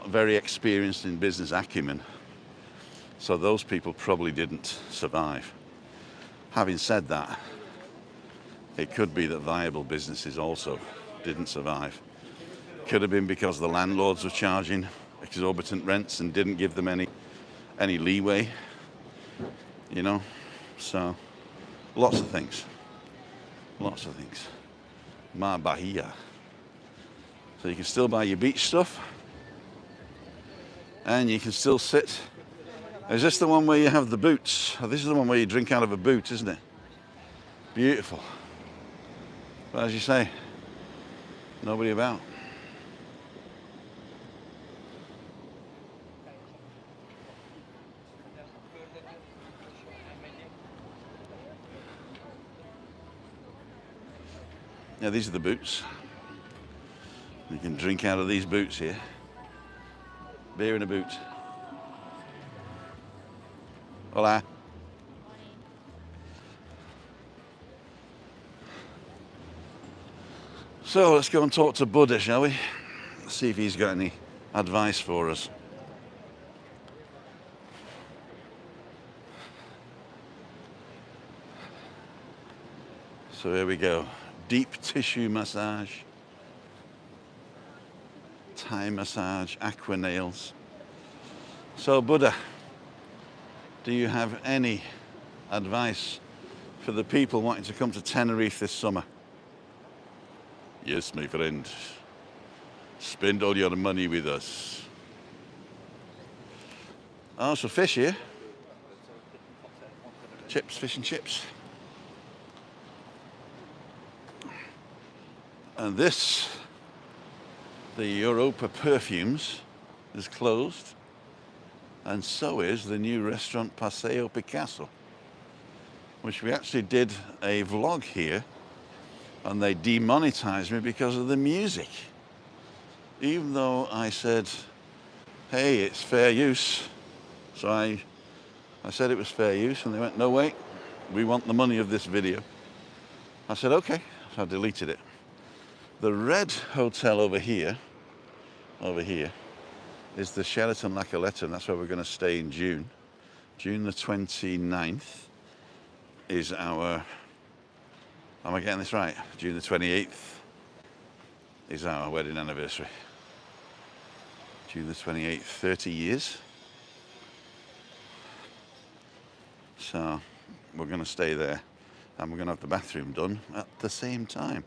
very experienced in business acumen. So those people probably didn't survive. Having said that, it could be that viable businesses also didn't survive. Could have been because the landlords were charging exorbitant rents and didn't give them any leeway, you know. So lots of things. Mar Bahia. So you can still buy your beach stuff, and you can still sit. Is this the one where you have the boots? Oh, this is the one where you drink out of a boot, isn't it? Beautiful. But as you say, nobody about. Yeah, these are the boots. You can drink out of these boots here. Beer in a boot. Hola. So let's go and talk to Buddha, shall we? See if he's got any advice for us. So here we go. Deep tissue massage, Thai massage, aqua nails. So Buddha, do you have any advice for the people wanting to come to Tenerife this summer? Yes, my friend. Spend all your money with us. Oh, so fish here. Chips, fish and chips. And this, the Europa Perfumes, is closed. And so is the new restaurant Paseo Picasso, which we actually did a vlog here, and they demonetized me because of the music. Even though I said, hey, it's fair use. So I said it was fair use, and they went, no, wait, we want the money of this video. I said, okay, so I deleted it. The red hotel over here, is the Sheraton La Caleta, and that's where we're going to stay in June. June the 29th is our, am I getting this right? June the 28th is our wedding anniversary. June the 28th, 30 years. So we're going to stay there, and we're going to have the bathroom done at the same time.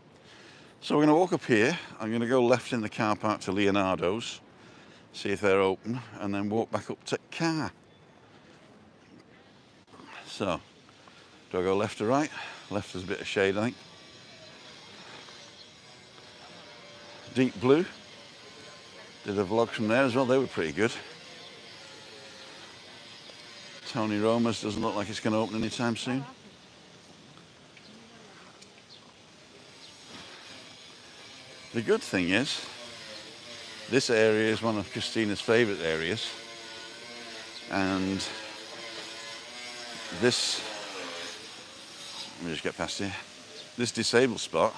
So we're going to walk up here. I'm going to go left in the car park to Leonardo's, see if they're open, and then walk back up to Car. So, do I go left or right? Left is a bit of shade, I think. Deep Blue. Did a vlog from there as well. They were pretty good. Tony Roma's doesn't look like it's going to open anytime soon. The good thing is, this area is one of Christina's favourite areas, and this, let me just get past here, this disabled spot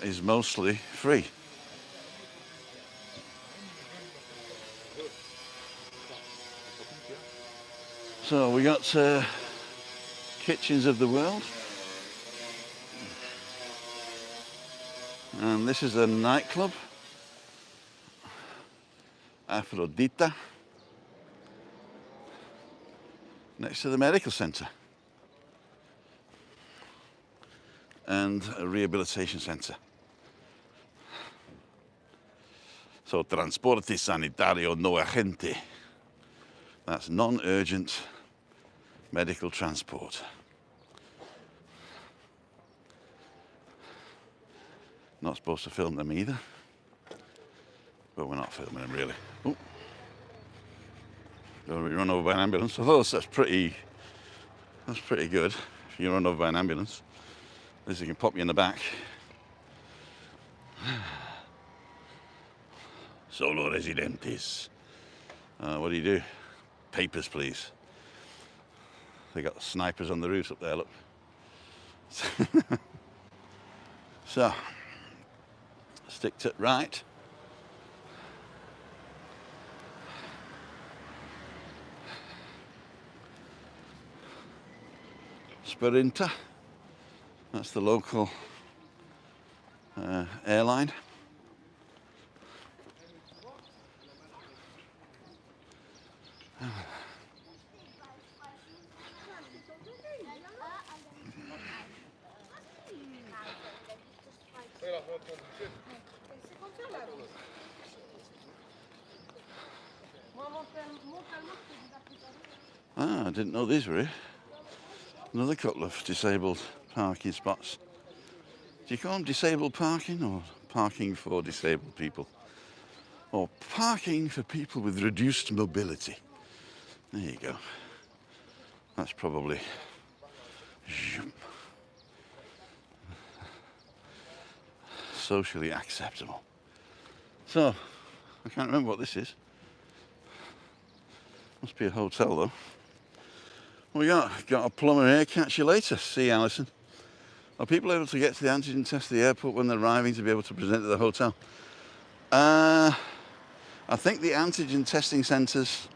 is mostly free. So we got Kitchens of the World. And this is a nightclub, Aphrodita, next to the medical centre, and a rehabilitation centre. So, transporte sanitario no urgente. That's non-urgent medical transport. Not supposed to film them either, but we're not filming them really. Oh, don't want to be run over by an ambulance. Although that's pretty That's pretty good. If you run over by an ambulance, at least they can pop you in the back. Solo residentes. What do you do? Papers, please. They got snipers on the roofs up there, look. So, stick to right. Sperinta. That's the local airline. I didn't know these were here. Another couple of disabled parking spots. Do you call them disabled parking or parking for disabled people? Or parking for people with reduced mobility? There you go. That's probably socially acceptable. So, I can't remember what this is. Must be a hotel though. We got a plumber here. Catch you later. See you, Alison. Are people able to get to the antigen test at the airport when they're arriving to be able to present at the hotel? I think the antigen testing centres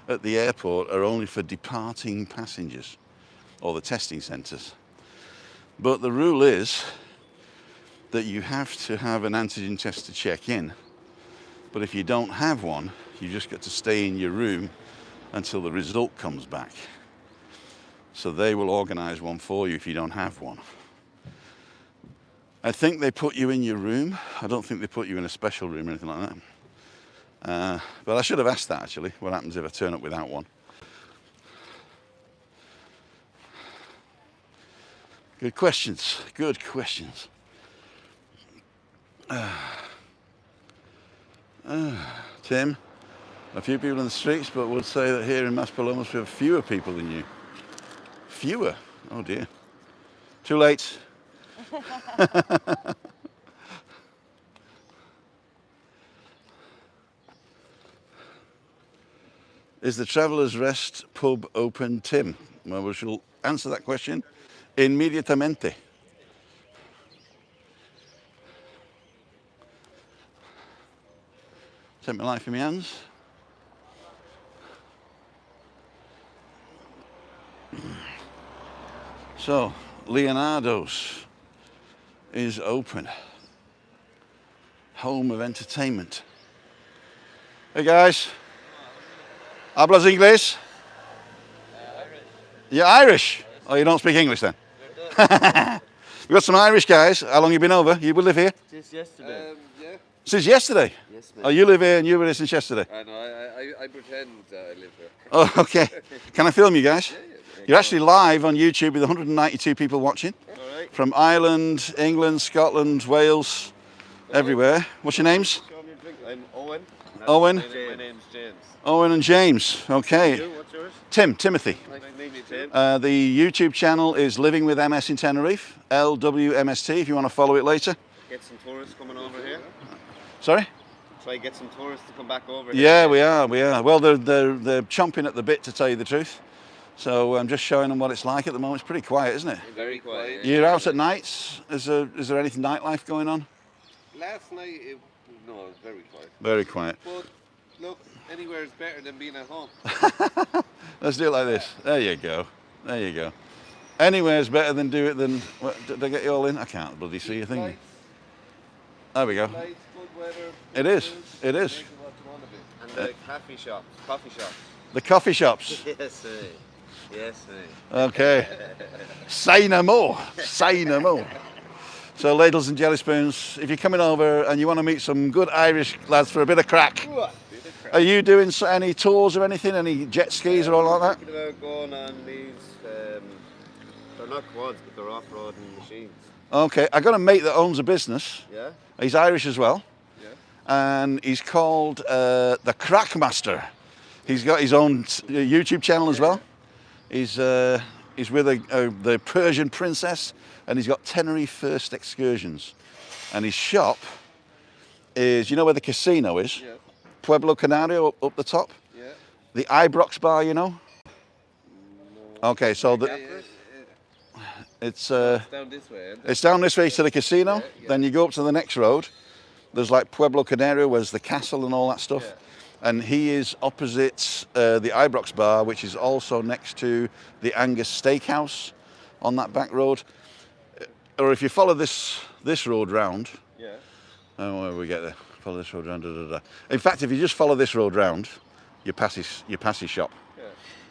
at the airport are only for departing passengers, or the testing centres. But the rule is that you have to have an antigen test to check in. But if you don't have one, you just get to stay in your room until the result comes back. So they will organise one for you if you don't have one. I think they put you in your room. I don't think they put you in a special room or anything like that. But I should have asked that actually. What happens if I turn up without one? Good questions. Good questions. Tim, a few people in the streets, but would say that here in Maspalomas we have fewer people than you. Fewer? Oh dear. Too late. Is the Traveller's Rest pub open, Tim? Well, we shall answer that question inmediatamente. Take my life in my hands. So, Leonardo's is open. Home of entertainment. Hey guys. Hablas inglés? You're Irish? Oh, you don't speak English then? We've got some Irish guys. How long you been over? You live here? Since yesterday. Yeah. Since yesterday? Yes, Oh, you live here and you were here since yesterday? I know. I pretend I live here. Oh, okay. Can I film you guys? Yeah. You're actually live on YouTube with 192 people watching. All right. From Ireland, England, Scotland, Wales, everywhere. What's your names? I'm Owen. Owen? My name's James. Owen and James. Okay. What's yours? Timothy. Nice to meet you, Tim. The YouTube channel is Living with MS in Tenerife, LWMST, if you want to follow it later. Get some tourists coming over here. Sorry? Try get some tourists to come back over Yeah, here. we are. Well, they're chomping at the bit, to tell you the truth. So I'm just showing them what it's like at the moment. It's pretty quiet, isn't it? Very quiet. You're out at nights? Is there anything nightlife going on? Last night, it was very quiet. Very quiet. But look, anywhere is better than being at home. Let's do it like this. There you go. There you go. Anywhere's better than do it than... What, did I get you all in? I can't bloody see a thing. Lights, There we go. lights, good weather. It is. It is. Make it what you want to be. And the coffee shops. Coffee shops. The coffee shops. Yes, sir. Yes, sir. Okay. Say no more. Say no more. So, ladles and jelly spoons, if you're coming over and you want to meet some good Irish lads for a bit of crack, are you doing any tours or anything? Any jet skis or all like that? Thinking about going on these, they're not quads, but they're off-roading machines. Okay, I got a mate that owns a business. Yeah? He's Irish as well. Yeah. And he's called the Crack Master. He's got his own YouTube channel as well. He's He's with the Persian princess, and he's got Tenerife first excursions. And his shop is, you know where the casino is? Yeah. Pueblo Canario up the top. Yeah. The Ibrox bar, you know? Okay, so it's down this way, isn't it? it's down this way to the casino. Yeah, yeah. Then you go up to the next road. There's like Pueblo Canario, where's the castle and all that stuff. Yeah. And he is opposite the Ibrox bar, which is also next to the Angus Steakhouse on that back road. Or if you follow this road round, Yeah. oh, where we get there? Follow this road round. Da, da, da. In fact, if you just follow this road round, you pass his shop. Yeah.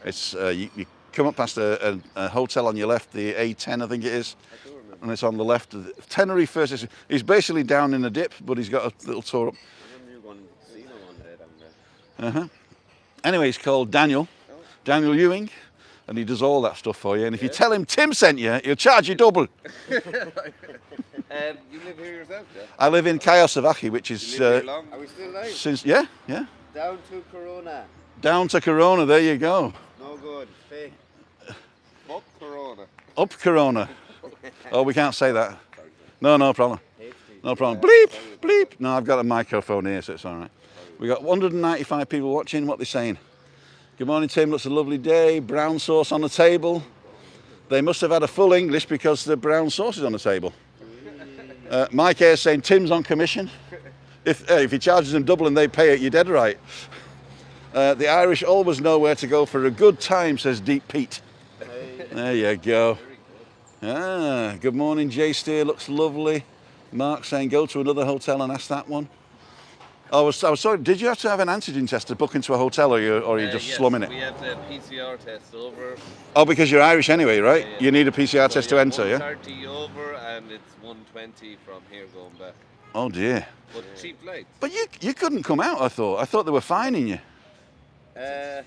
It's you come up past a hotel on your left, the A10, I think it is, I do remember. and it's on the left. Tenerife first. He's basically down in a dip, but he's got a little tour up. I remember you going to see one day down there. Anyway, he's called Daniel, Daniel Ewing, and he does all that stuff for you. And if you tell him Tim sent you, he'll charge you double. You live here yourself, yeah? I live in Kayosavaki, which You is live here long? Are we still live? since Down to Corona. down to Corona. There you go. No good. Fake. Fuck Corona. Up Corona. Oh, we can't say that. No problem. Hate No problem. Bleep, bleep. No, I've got a microphone here, so it's all right. We got 195 people watching. What are they saying? Good morning, Tim. Looks a lovely day. Brown sauce on the table. They must have had a full English because the brown sauce is on the table. Mike here is saying Tim's on commission. If he charges them double and they pay it, you're dead right. The Irish always know where to go for a good time, says Deep Pete. There you go. Good morning, Jay Steer. Looks lovely. Mark saying go to another hotel and ask that one. I was sorry. Did you have to have an antigen test to book into a hotel, or are you just Yes, slumming it? We have the PCR test over. Oh, because you're Irish anyway, right? Yeah. You need a PCR test to enter, yeah? 130 over, and it's 120 from here going back. Oh dear. But cheap flights. But you couldn't come out. I thought they were fining you. If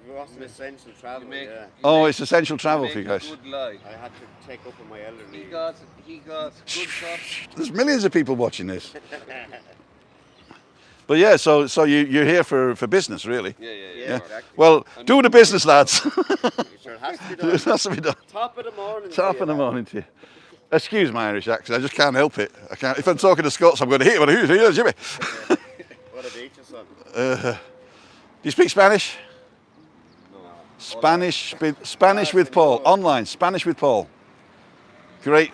it wasn't essential travel, yeah. Oh, it's essential travel Make for you a guys. Good lie. I had to take up with my elderly. He got good stuff. There's millions of people watching this. But yeah, so you're here for business, really. Yeah. Yeah, exactly. Well, do the business, lads. It sure has to be done. It has to be done. Top of the morning. Top of the morning to you. Excuse my Irish accent. I just can't help it. I can't. If I'm talking to Scots, I'm going to hit him. Here, Jimmy. What a beach or something. Do you speak Spanish? No. Spanish with Paul. Online, Spanish with Paul. Great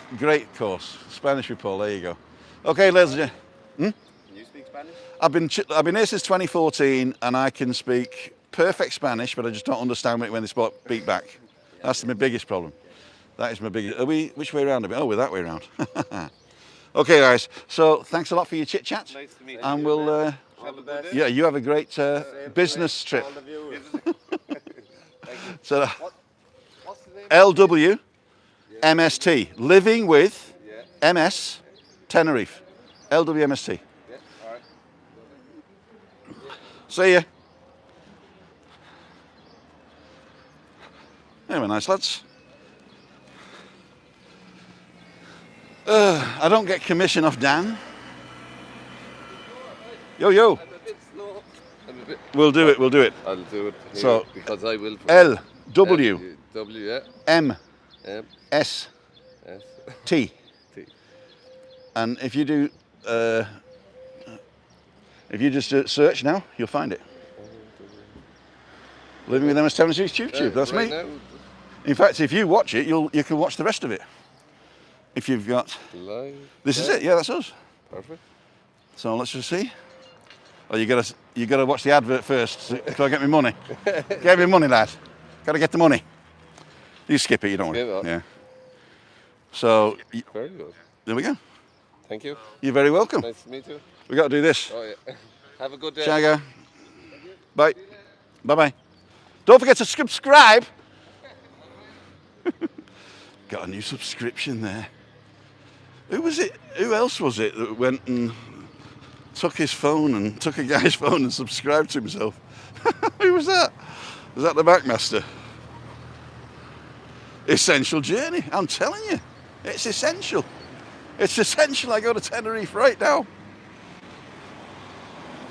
course. Spanish with Paul. There you go. Okay, ladies and gentlemen. Can you speak Spanish? I've been here since 2014, and I can speak perfect Spanish, but I just don't understand it when they speak back. That's my biggest problem. That is my biggest. Are we which way around? Oh, we're that way around. Okay, guys. So thanks a lot for your chit chat, Nice to meet you. and we'll. Have a good day. Yeah, you have a great business trip. All the viewers. So What's the name? LW MST, living with Yeah. MS Tenerife. LWMST. Yeah. All right. See ya. Anyway, nice lads. I don't get commission off Dan. Yo. I'm a bit slow. We'll do it. I'll do it here So, because I will. LW W, yeah. MST. M, S, T. And if you do, if you just search now, you'll find it. Living with MS Tenerife YouTube. That's right me. Now, In fact, if you watch it, you can watch the rest of it. If you've got, live. this is it. Yeah, that's us. Perfect. So let's just see. Oh, you gotta watch the advert first. Can I get me money? Get me money, lad. Gotta get the money. You skip it. You don't Skip worry. it. Yeah. So Very good. there we go. Thank you. You're very welcome. Nice to meet you. We got to do this. Oh yeah. Have a good day. Shagger. Bye. Bye. Don't forget to subscribe. Got a new subscription there. Who was it? Who else was it that went and took his phone and took a guy's phone and subscribed to himself? Who was that? Was that the Backmaster? Essential journey. I'm telling you, it's essential. It's essential. I go to Tenerife right now.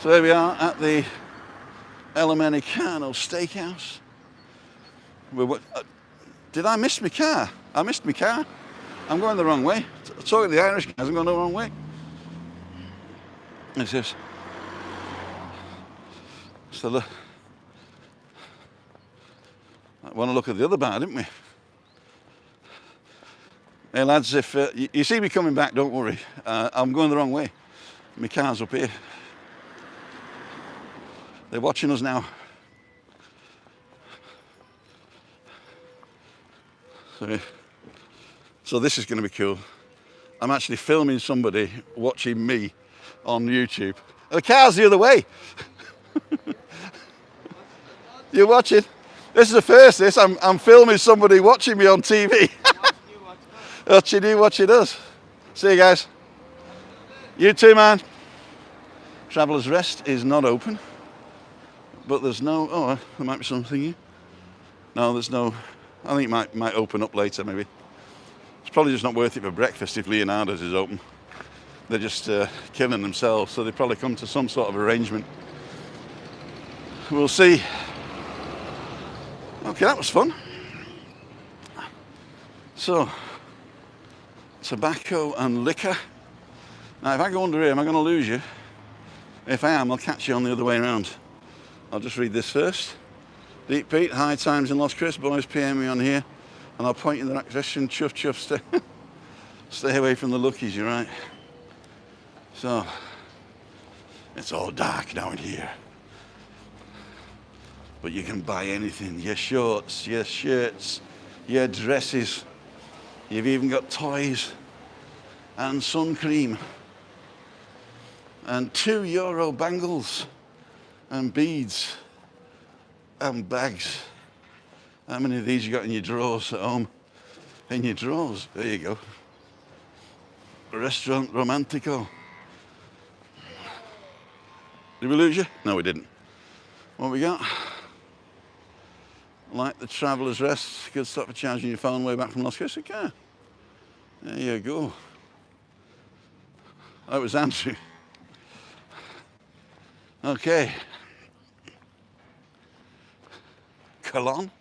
So there we are at the El Americano Steakhouse. Did I miss my car? I missed my car. I'm going the wrong way. Talking to the Irish guys, I'm going the wrong way. It's this. So look. I want to look at the other bar, didn't we? Hey lads, if you see me coming back, don't worry. I'm going the wrong way. My car's up here. They're watching us now. So this is going to be cool. I'm actually filming somebody watching me on YouTube. The car's the other way. You're watching? This is the first. I'm filming somebody watching me on TV. Watching you, watching us. See you guys. You too, man. Traveller's Rest is not open, but there's no. Oh, there might be something here. No, there's no. I think it might open up later, maybe. It's probably just not worth it for breakfast if Leonardo's is open. They're just killing themselves, so they probably come to some sort of arrangement. We'll see. Okay, that was fun. So, tobacco and liquor. Now, if I go under here, am I going to lose you? If I am, I'll catch you on the other way around. I'll just read this first. Deep Pete, high times in Los Chris, boys PM me on here, and I'll point you in the right direction. Chuff, chuff, stay away from the lookies, you're right. So, it's all dark now in here. But you can buy anything, your shorts, your shirts, your dresses. You've even got toys and sun cream and €2 bangles and beads and bags. How many of these you got in your drawers at home? In your drawers, there you go. Restaurant Romantico. Did we lose you? No, we didn't. What we got? Like the Traveller's Rest, good stop for charging your phone way back from Los Angeles. Okay. There you go. That was Andrew. Okay. Cologne.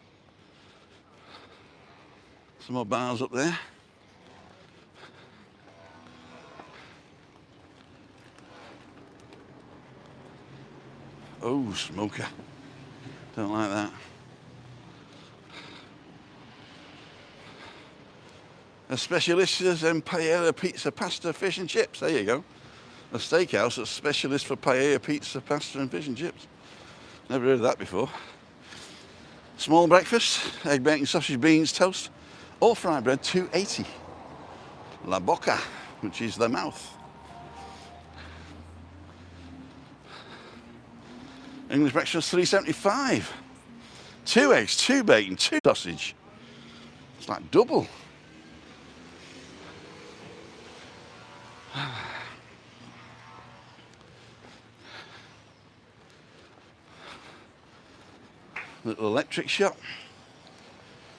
Some more bars up there. Oh, smoker. Don't like that. A specialist in paella, pizza, pasta, fish and chips. There you go. A steakhouse that's specialist for paella, pizza, pasta and fish and chips. Never heard of that before. Small breakfast, egg, bacon, sausage, beans, toast, all fried bread, $2.80. La boca, which is the mouth. English breakfast, $3.75. 2 eggs, 2 bacon, 2 sausage. It's like double. Little electric shop.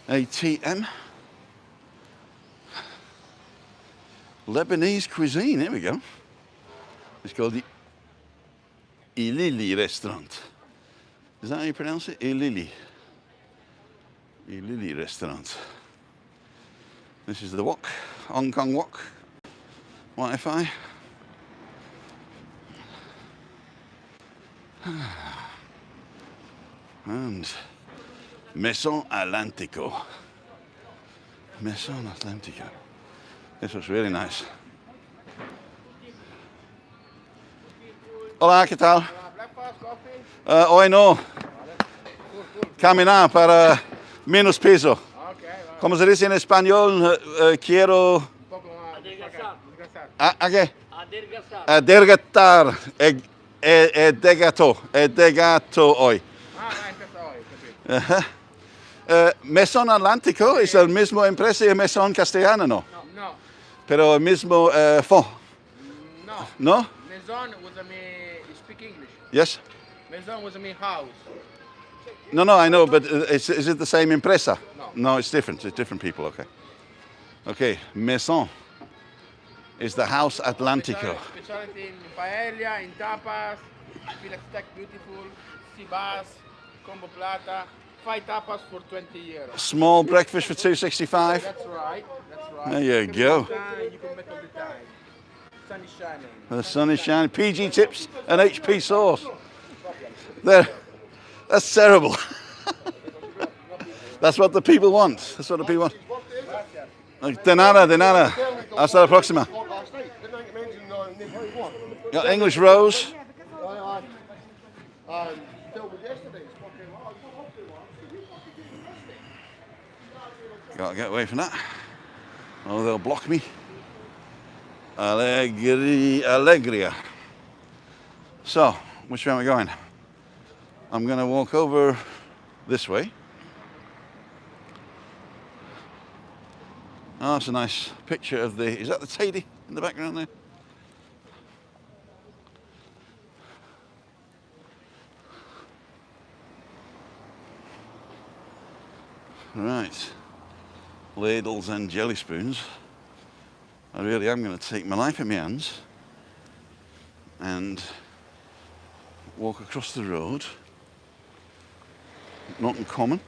ATM. Lebanese cuisine, here we go. It's called the Ilili restaurant. Is that how you pronounce it? Ilili. Ilili restaurant. This is the wok, Hong Kong wok. Wi-Fi. And Maison Atlantico. Maison Atlantico. This looks really nice. Hola, ¿qué tal? Hoy no. Caminar para menos peso. ¿Cómo se dice en español? Quiero... ¿A qué? Adelgazar. Degato hoy. Maison Atlántico es el mismo empresa de Maison Castellana, ¿no? No. Pero el mismo fond. No. No? Maison was a me speak English. Yes? Maison was a me house. No, I know, but is it the same empresa? No. No, it's different. It's different people, okay. Okay, Maison is the House Atlantico. Specialty in paella, in tapas, filet steak beautiful, sea bass, combo plata, 5 tapas for 20 euros. Small breakfast for 265. That's right. That's right. There you go. You can make all the time. Sun is shining. The sun is shining. PG tips and HP sauce. There. That's terrible. That's what the people want. That's what the people want. De nada, de nada. Hasta la próxima. Got English rose. Gotta get away from that. Oh, they'll block me. Alegria. So, which way am I going? I'm going to walk over this way. Oh, that's a nice picture of the... Is that the Teide in the background there? Right. Ladles and jelly spoons. I really am going to take my life in my hands and walk across the road. Not uncommon.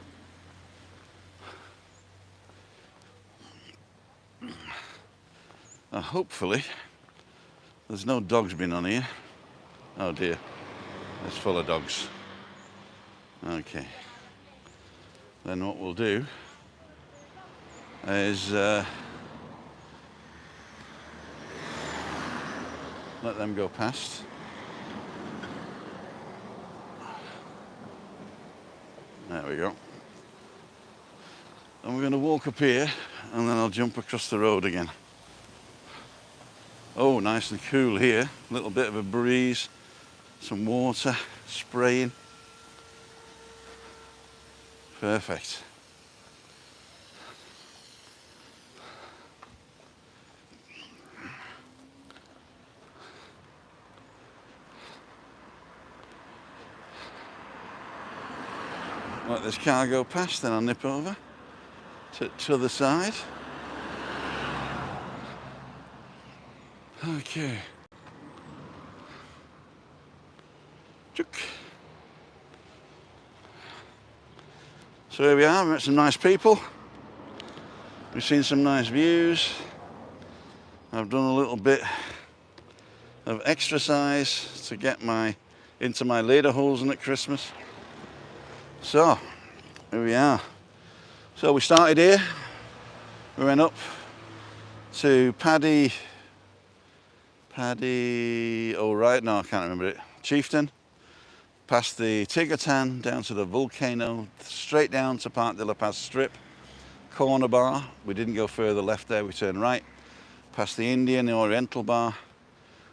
Hopefully, there's no dogs been on here. Oh dear, it's full of dogs. Okay. Then what we'll do is let them go past. There we go. And we're going to walk up here and then I'll jump across the road again. Oh, nice and cool here. A little bit of a breeze, some water spraying. Perfect. Let this car go past, then I'll nip over to the side. Okay. Chook. So here we are, we met some nice people. We've seen some nice views. I've done a little bit of exercise to get into my lederhosen at Christmas. So, here we are. So we started here. We went up to Paddy, oh right, no I can't remember it. Chieftain. Past the Tigotan, down to the volcano, straight down to Parc de la Paz Strip, corner bar. We didn't go further left there, we turned right. Past the Indian, the Oriental bar,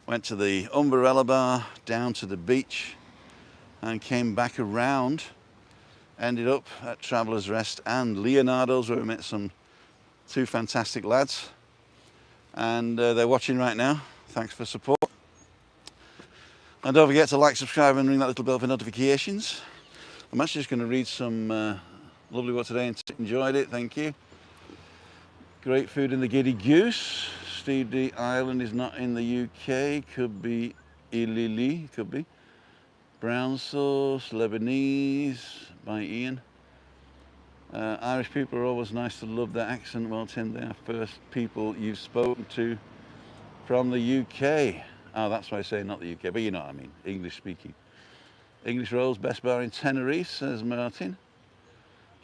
went to the Umbrella bar, down to the beach, and came back around. Ended up at Traveller's Rest and Leonardo's, where we met two fantastic lads. And they're watching right now. Thanks for support. And don't forget to like, subscribe and ring that little bell for notifications. I'm actually just going to read some lovely words today and enjoyed it, thank you. Great food in the Giddy Goose. Steve D. Ireland is not in the UK, could be Ilili, could be. Brown sauce, Lebanese, by Ian. Irish people are always nice to love their accent. Well, Tim, they are first people you've spoken to from the UK. Oh, that's why I say not the UK, but you know what I mean, English speaking. English rolls, best bar in Tenerife, says Martin.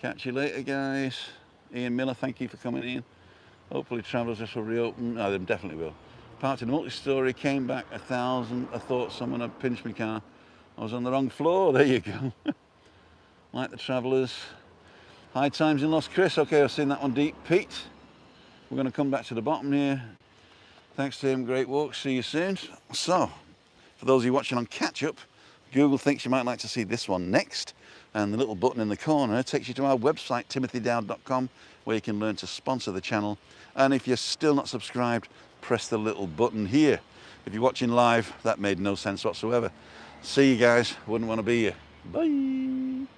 Catch you later, guys. Ian Miller, thank you for coming in. Hopefully Travellers Rest will reopen. Oh, they definitely will. Parked in a multi-story, came back 1,000. I thought someone had pinched my car. I was on the wrong floor, there you go. Like the Travellers. High times in Lost Chris. Okay, I've seen that one deep. Pete, we're going to come back to the bottom here. Thanks to him, great walk, see you soon. So, for those of you watching on catch-up, Google thinks you might like to see this one next, and the little button in the corner takes you to our website, timothydowd.com, where you can learn to sponsor the channel. And if you're still not subscribed, press the little button here. If you're watching live, that made no sense whatsoever. See you guys, wouldn't want to be here. Bye.